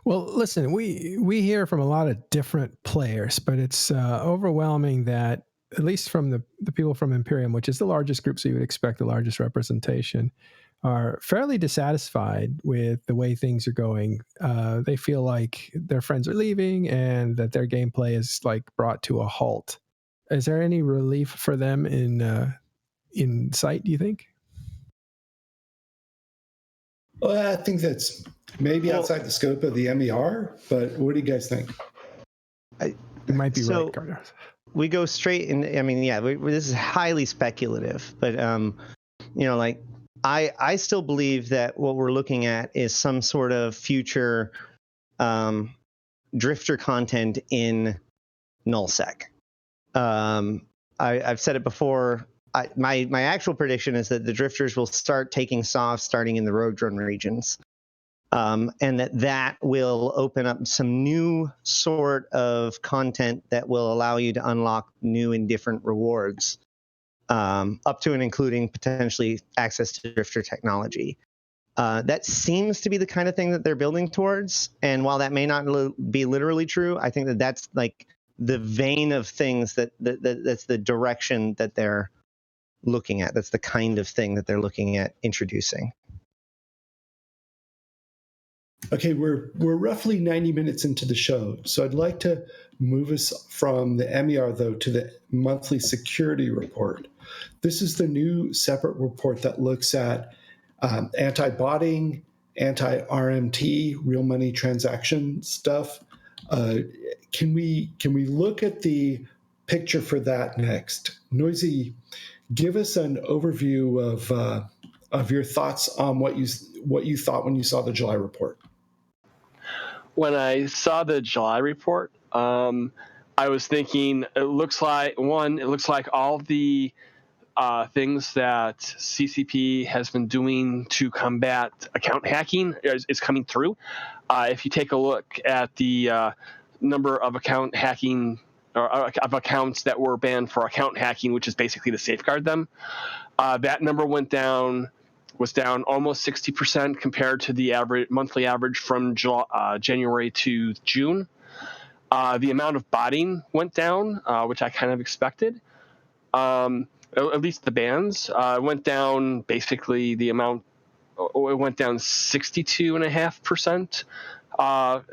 Well, listen, we hear from a lot of different players, but it's overwhelming that, at least from the people from Imperium, which is the largest group, so you would expect the largest representation, are fairly dissatisfied with the way things are going. They feel like their friends are leaving and that their gameplay is like brought to a halt. Is there any relief for them in sight, do you think? Well, I think that's maybe outside the scope of the MER, but what do you guys think? You might be right, Carneros. We go straight in. I mean, yeah, this is highly speculative, but like I still believe that what we're looking at is some sort of future drifter content in nullsec. I've said it before. My actual prediction is that the drifters will start taking soft starting in the Roadrun regions, and that will open up some new sort of content that will allow you to unlock new and different rewards, up to and including potentially access to drifter technology. That seems to be the kind of thing that they're building towards, and while that may not be literally true, I think that that's like the vein of things that's the direction that they're looking at. That's the kind of thing that they're looking at introducing. Okay, we're roughly 90 minutes into the show, so I'd like to move us from the MER, though, to the monthly security report. This is the new separate report that looks at anti-botting, anti-RMT, real money transaction stuff. Can we look at the picture for that next? Noizy, give us an overview of your thoughts on what you thought when you saw the July report. When I saw the July report, I was thinking it looks like all the things that CCP has been doing to combat account hacking is coming through. If you take a look at the number of account hacking or of accounts that were banned for account hacking, which is basically to safeguard them, that number was down almost 60% compared to the monthly average from January to June. The amount of botting went down, which I kind of expected. At least the bans went down. Basically, the amount it went down 62.5%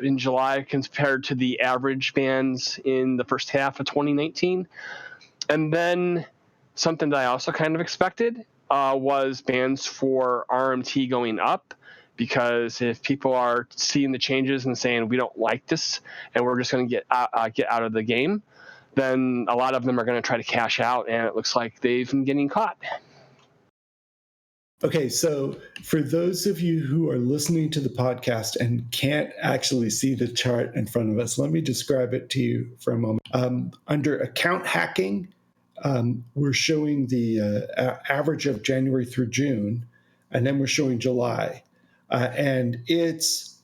in July compared to the average bans in the first half of 2019. And then something that I also kind of expected was bans for RMT going up, because if people are seeing the changes and saying we don't like this and we're just going to get out of the game, then a lot of them are going to try to cash out, and it looks like they've been getting caught. Okay, so for those of you who are listening to the podcast and can't actually see the chart in front of us, let me describe it to you for a moment. Under account hacking, we're showing the average of January through June, and then we're showing July. And it's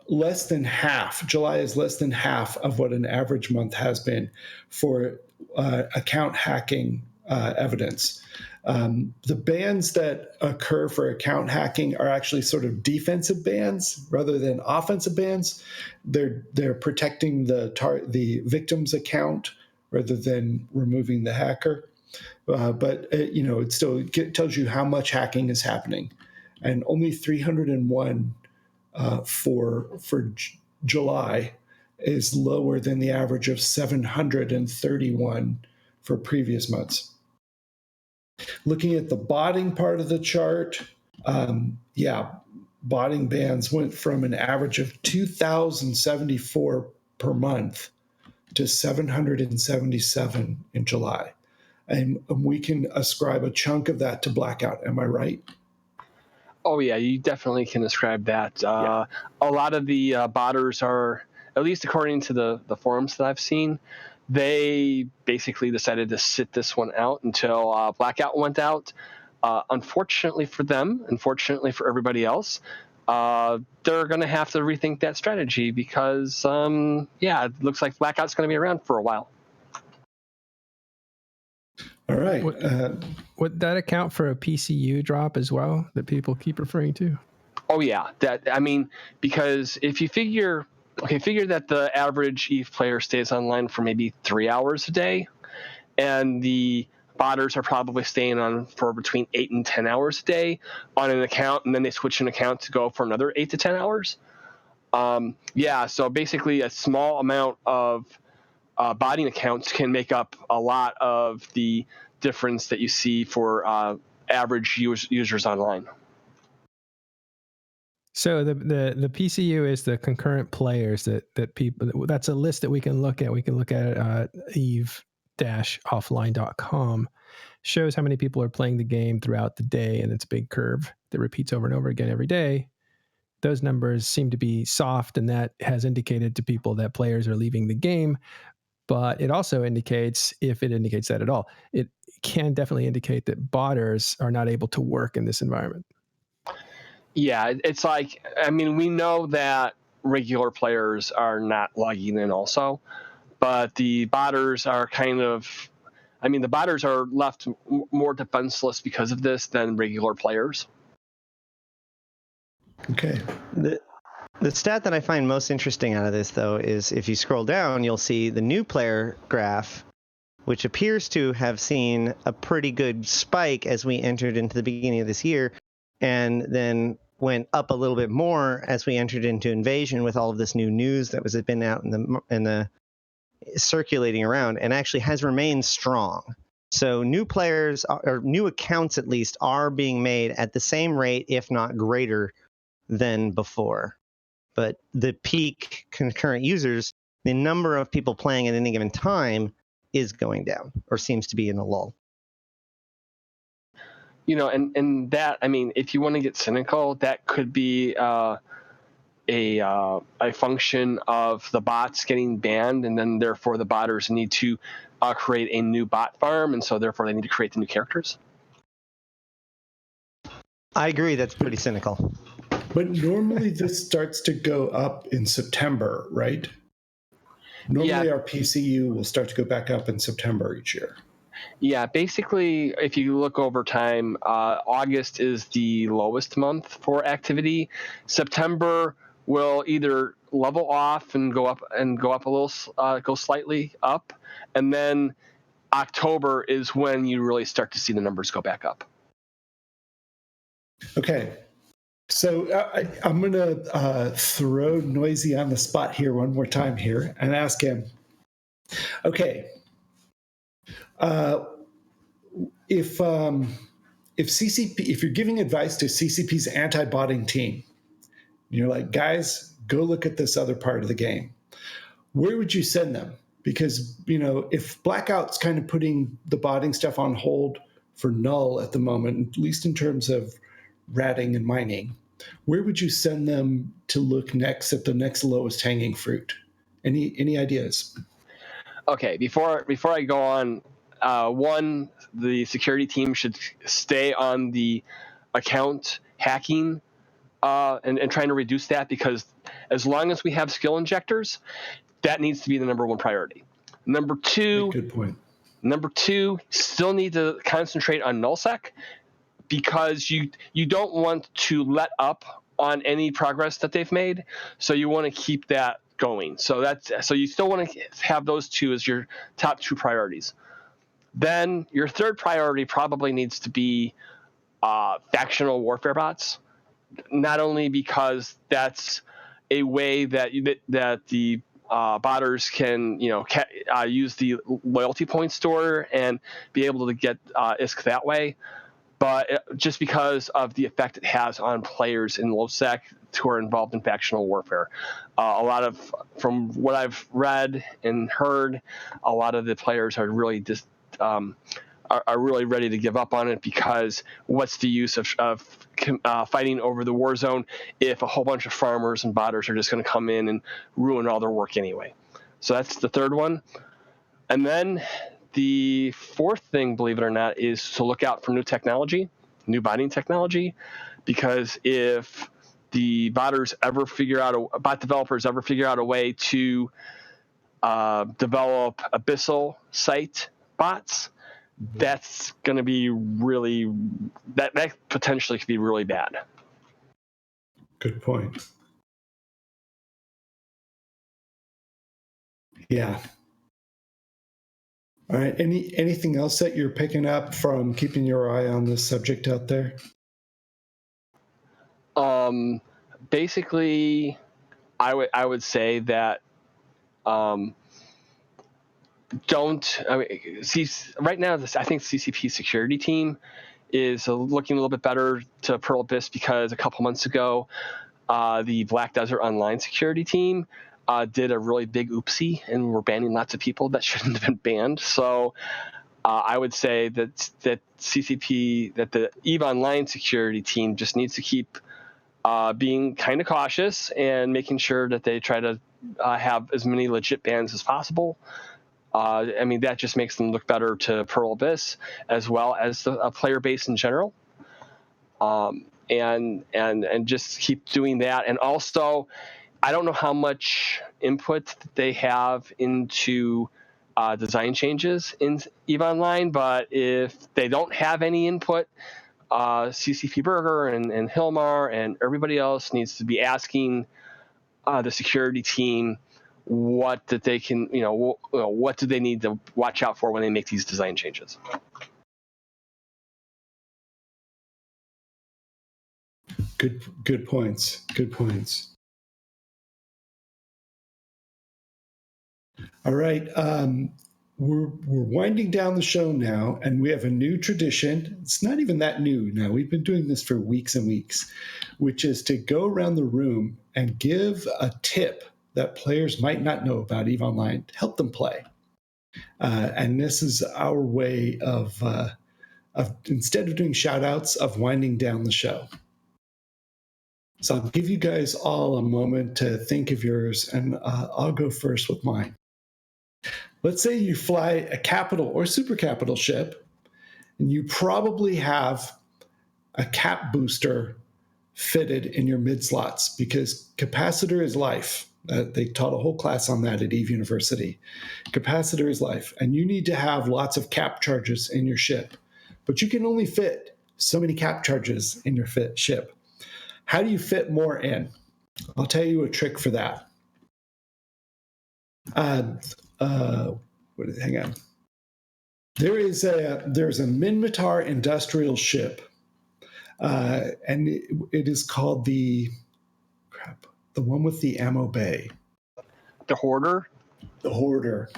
less than half. July is less than half of what an average month has been for account hacking evidence. The bans that occur for account hacking are actually sort of defensive bans rather than offensive bans. They're protecting the victim's account rather than removing the hacker. But it still tells you how much hacking is happening, and only 301 for July is lower than the average of 731 for previous months. Looking at the botting part of the chart, botting bans went from an average of 2,074 per month to 777 in July. And we can ascribe a chunk of that to blackout. Am I right? Oh, yeah, you definitely can ascribe that. A lot of the botters are, at least according to the forums that I've seen, they basically decided to sit this one out until blackout went out. Unfortunately for them, unfortunately for everybody else, they're going to have to rethink that strategy because, it looks like blackout's going to be around for a while. All right. Would that account for a PCU drop as well that people keep referring to? Oh, yeah. Because if you figure that the average EVE player stays online for maybe 3 hours a day, and the botters are probably staying on for between 8 and 10 hours a day on an account, and then they switch an account to go for another 8 to 10 hours. So basically a small amount of botting accounts can make up a lot of the difference that you see for average users online. So the PCU is the concurrent players that people. That's a list that we can look at. We can look at eve-offline.com. Shows how many people are playing the game throughout the day, and it's a big curve that repeats over and over again every day. Those numbers seem to be soft, and that has indicated to people that players are leaving the game. But it also indicates, if it indicates that at all, it can definitely indicate that botters are not able to work in this environment. Yeah, it's like, we know that regular players are not logging in also, but the botters are the botters are left more defenseless because of this than regular players. Okay. The stat that I find most interesting out of this, though, is if you scroll down, you'll see the new player graph, which appears to have seen a pretty good spike as we entered into the beginning of this year, and then went up a little bit more as we entered into Invasion with all of this new news that was been out in the circulating around, and actually has remained strong. So new players, or new accounts at least, are being made at the same rate, if not greater, than before. But the peak concurrent users, the number of people playing at any given time, is going down, or seems to be in a lull. And that, if you want to get cynical, that could be a function of the bots getting banned, and then therefore the botters need to create a new bot farm, and so therefore they need to create the new characters. I agree, that's pretty cynical. But normally this starts to go up in September, right? Normally our PCU will start to go back up in September each year. Yeah, basically, if you look over time, August is the lowest month for activity. September will either level off and go up a little, go slightly up, and then October is when you really start to see the numbers go back up. Okay. So I'm going to throw Noizy on the spot here one more time here and ask him, okay, if you're giving advice to CCP's anti-botting team, you're like, guys, go look at this other part of the game, where would you send them? Because, if Blackout's kind of putting the botting stuff on hold for null at the moment, at least in terms of ratting and mining, where would you send them to look next at the next lowest hanging fruit? Any ideas? Okay, before I go on, one, the security team should stay on the account hacking and trying to reduce that, because as long as we have skill injectors, that needs to be the number one priority. Number two, good point. Number two, still need to concentrate on nullsec, because you don't want to let up on any progress that they've made. So you want to keep that going. So you still want to have those two as your top two priorities. Then your third priority probably needs to be factional warfare bots. Not only because that's a way that the botters can use the loyalty point store and be able to get ISK that way, but just because of the effect it has on players in low sec who are involved in factional warfare. From what I've read and heard, a lot of the players are really are really ready to give up on it, because what's the use of fighting over the war zone if a whole bunch of farmers and botters are just going to come in and ruin all their work anyway? So that's the third one. And then the fourth thing, believe it or not, is to look out for new technology, new botting technology, because if the bot developers ever figure out a way to develop abyssal site bots, that's going to be really that potentially could be really bad. Good point. Yeah. All right. Anything else that you're picking up from keeping your eye on this subject out there? Basically, I would say that right now, I think CCP security team is looking a little bit better to Pearl Abyss, because a couple months ago, the Black Desert Online security team did a really big oopsie and were banning lots of people that shouldn't have been banned. So I would say that CCP, that the EVE Online security team just needs to keep being kind of cautious and making sure that they try to have as many legit bans as possible. That just makes them look better to Pearl Abyss as well as the player base in general. And just keep doing that. And also, I don't know how much input they have into design changes in EVE Online, but if they don't have any input, CCP Burger and Hilmar and everybody else needs to be asking the security team what do they need to watch out for when they make these design changes. Good points. Good points. All right. We're winding down the show now, and we have a new tradition. It's not even that new now. We've been doing this for weeks and weeks, which is to go around the room and give a tip that players might not know about EVE Online to help them play. And this is our way of instead of doing shout outs, of winding down the show. So I'll give you guys all a moment to think of yours, and I'll go first with mine. Let's say you fly a capital or super capital ship, and you probably have a cap booster fitted in your mid slots, because capacitor is life. They taught a whole class on that at EVE University. Capacitor is life, and you need to have lots of cap charges in your ship, but you can only fit so many cap charges in your ship. How do you fit more in? I'll tell you a trick for that. Hang on. There's a Minmatar industrial ship, and it is called the one with the ammo bay. The Hoarder? The Hoarder.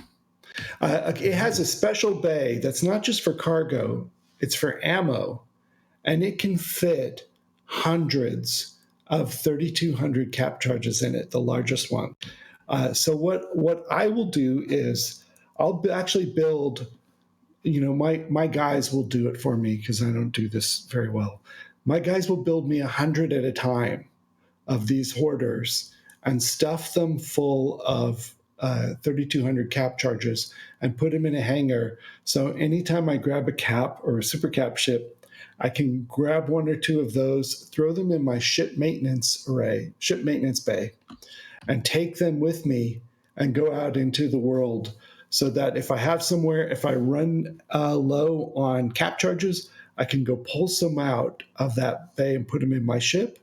It has a special bay that's not just for cargo, it's for ammo, and it can fit hundreds of 3,200 cap charges in it, the largest one. So what I will do is I'll actually build, my guys will do it for me because I don't do this very well. my guys will build me 100 at a time of these hoarders and stuff them full of 3,200 cap charges and put them in a hangar. So anytime I grab a cap or a super cap ship, I can grab one or two of those, throw them in my ship maintenance bay, and take them with me and go out into the world, so that if I run low on cap charges, I can go pull some out of that bay and put them in my ship.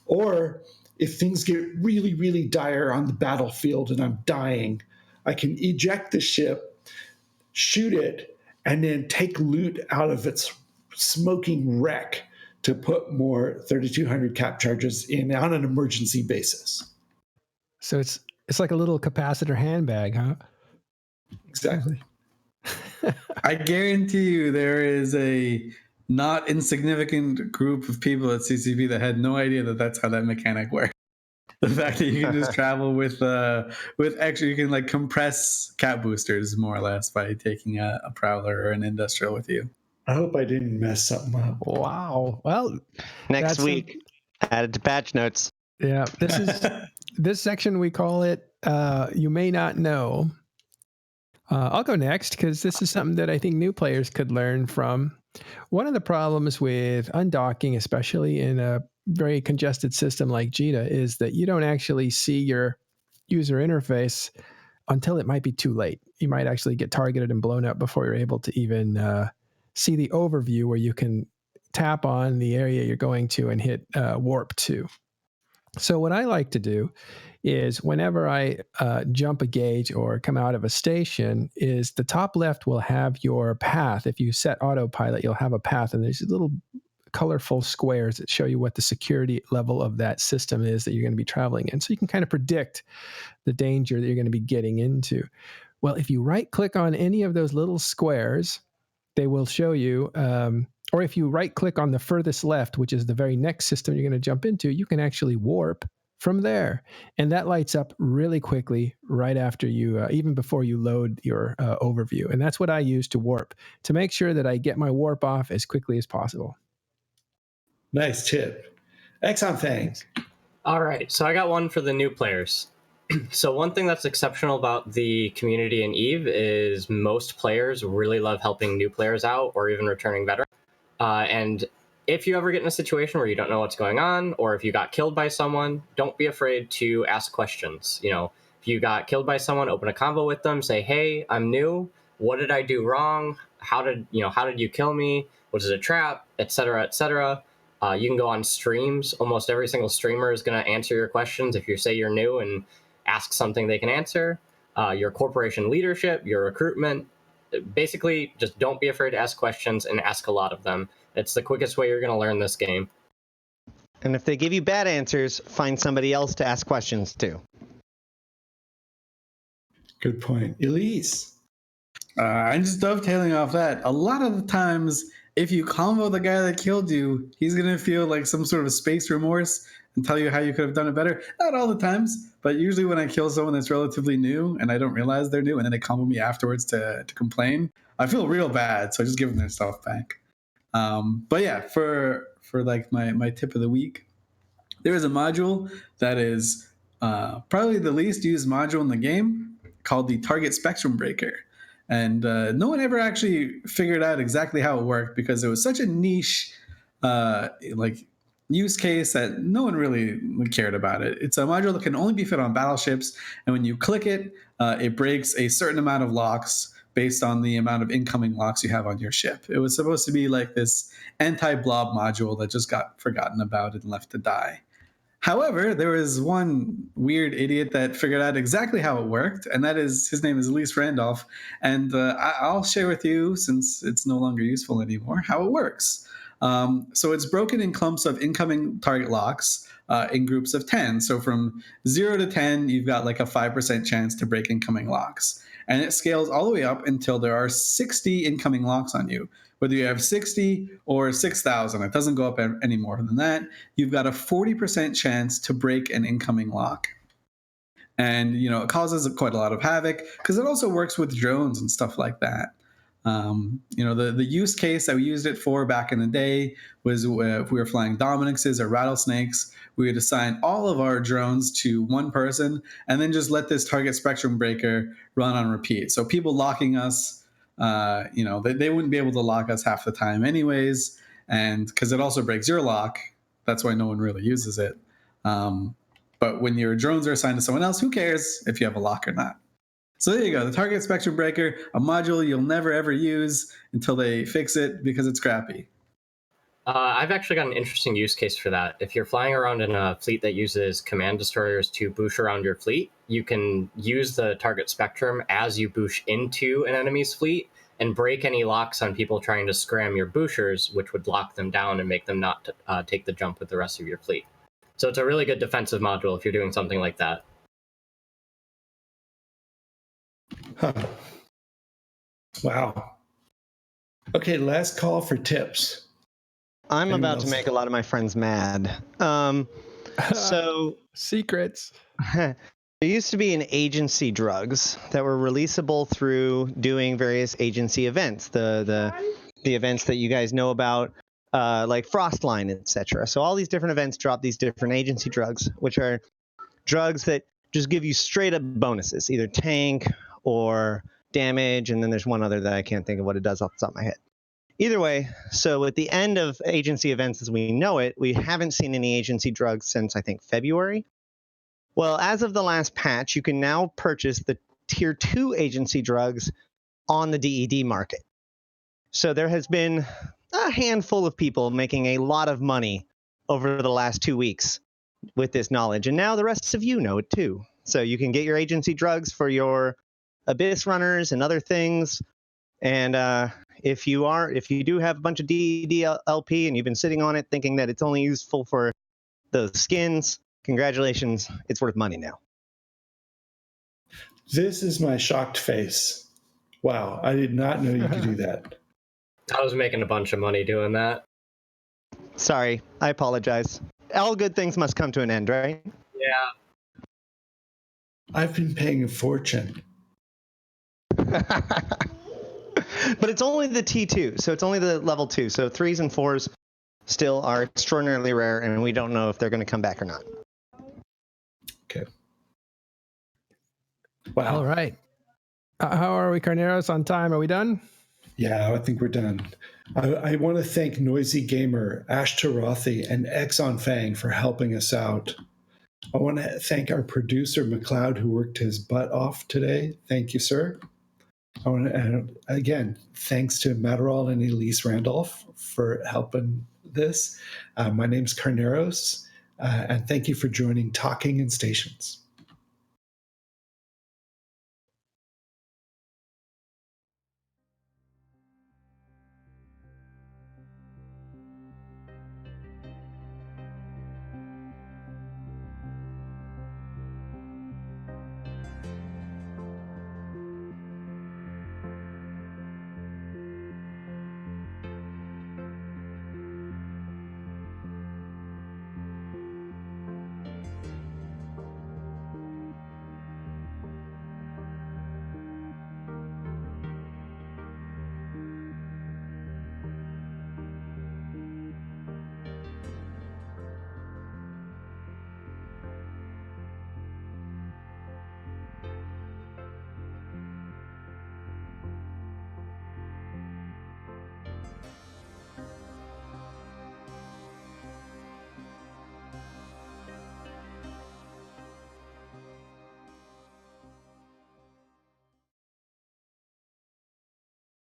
Or if things get really, really dire on the battlefield and I'm dying, I can eject the ship, shoot it, and then take loot out of its smoking wreck to put more 3,200 cap charges in on an emergency basis. So it's like a little capacitor handbag, huh? Exactly. I guarantee you there is a not insignificant group of people at CCP that had no idea that that's how that mechanic works. The fact that you can just travel with extra, you can like compress cap boosters more or less by taking a prowler or an industrial with you. I hope I didn't mess something up. Wow. Well, Next week, added to patch notes. Yeah, this section we call it You May Not Know. I'll go next because this is something that I think new players could learn from. One of the problems with undocking, especially in a very congested system like JITA, is that you don't actually see your user interface until it might be too late. You might actually get targeted and blown up before you're able to even see the overview where you can tap on the area you're going to and hit warp to. So what I like to do is whenever I jump a gauge or come out of a station, is the top left will have your path. If you set autopilot, you'll have a path, and there's little colorful squares that show you what the security level of that system is that you're going to be traveling in. So you can kind of predict the danger that you're going to be getting into. Well, if you right-click on any of those little squares, they will show you, or if you right-click on the furthest left, which is the very next system you're going to jump into, you can actually warp from there. And that lights up really quickly right after you, even before you load your overview. And that's what I use to warp, to make sure that I get my warp off as quickly as possible. Nice tip. Exonfang. All right, so I got one for the new players. So one thing that's exceptional about the community in EVE is most players really love helping new players out or even returning veterans. And if you ever get in a situation where you don't know what's going on, or if you got killed by someone, don't be afraid to ask questions. You know, if you got killed by someone, open a convo with them, say, hey, I'm new. What did I do wrong? How did you kill me? Was it a trap? Et cetera, et cetera. You can go on streams. Almost every single streamer is going to answer your questions if you say you're new and ask something they can answer. Your corporation leadership, your recruitment. Basically, just don't be afraid to ask questions and ask a lot of them. It's the quickest way you're going to learn this game. And if they give you bad answers, find somebody else to ask questions to. Good point. Elise. I'm just dovetailing off that. A lot of the times, if you combo the guy that killed you, he's going to feel like some sort of space remorse and tell you how you could have done it better. Not all the times, but usually when I kill someone that's relatively new and I don't realize they're new and then they combo me afterwards to complain, I feel real bad. So I just give them their stuff back. But yeah, for like my tip of the week, there is a module that is probably the least used module in the game called the Target Spectrum Breaker. And no one ever actually figured out exactly how it worked because it was such a niche use case that no one really cared about it. It's a module that can only be fit on battleships, and when you click it, it breaks a certain amount of locks based on the amount of incoming locks you have on your ship. It was supposed to be like this anti-blob module that just got forgotten about and left to die. However, there was one weird idiot that figured out exactly how it worked, and his name is Elise Randolph, and I'll share with you, since it's no longer useful anymore, how it works. So it's broken in clumps of incoming target locks in groups of 10. So from 0 to 10, you've got like a 5% chance to break incoming locks. And it scales all the way up until there are 60 incoming locks on you. Whether you have 60 or 6,000, it doesn't go up any more than that. You've got a 40% chance to break an incoming lock. And, it causes quite a lot of havoc because it also works with drones and stuff like that. The use case that we used it for back in the day was if we were flying Dominixes or Rattlesnakes, we would assign all of our drones to one person and then just let this target spectrum breaker run on repeat. So people locking us, they wouldn't be able to lock us half the time anyways. And because it also breaks your lock, that's why no one really uses it. But when your drones are assigned to someone else, who cares if you have a lock or not? So there you go, the target spectrum breaker, a module you'll never ever use until they fix it because it's crappy. I've actually got an interesting use case for that. If you're flying around in a fleet that uses command destroyers to boosh around your fleet, you can use the target spectrum as you boosh into an enemy's fleet and break any locks on people trying to scram your booshers, which would lock them down and make them not take the jump with the rest of your fleet. So it's a really good defensive module if you're doing something like that. Huh. Wow. Okay, last call for tips. I'm about to make a lot of my friends mad. So secrets. There used to be an agency drugs that were releasable through doing various agency events. The events that you guys know about, like Frostline, etc. So all these different events drop these different agency drugs, which are drugs that just give you straight up bonuses, either tank or damage, and then there's one other that I can't think of what it does off the top of my head. Either way, so at the end of agency events as we know it, we haven't seen any agency drugs since, I think, February. Well, as of the last patch, you can now purchase the Tier 2 agency drugs on the DED market. So there has been a handful of people making a lot of money over the last 2 weeks with this knowledge, and now the rest of you know it too. So you can get your agency drugs for your Abyss runners and other things, and if you do have a bunch of DLP and you've been sitting on it thinking that it's only useful for those skins, congratulations, it's worth money now. This is my shocked face. Wow, I did not know you could do that. I was making a bunch of money doing that. Sorry, I apologize. All good things must come to an end, right? Yeah. I've been paying a fortune. But it's only the T2, so it's only the level 2. So 3s and 4s still are extraordinarily rare, and we don't know if they're going to come back or not. Okay. Wow. All right. How are we, Carneros? On time? Are we done? Yeah, I think we're done. I want to thank Noizy Gamer, Ashterothi, and Exonfang for helping us out. I want to thank our producer, McLeod, who worked his butt off today. Thank you, sir. I want to, again, thanks to Matterall and Elise Randolph for helping this. My name's Carneros, and thank you for joining Talking in Stations.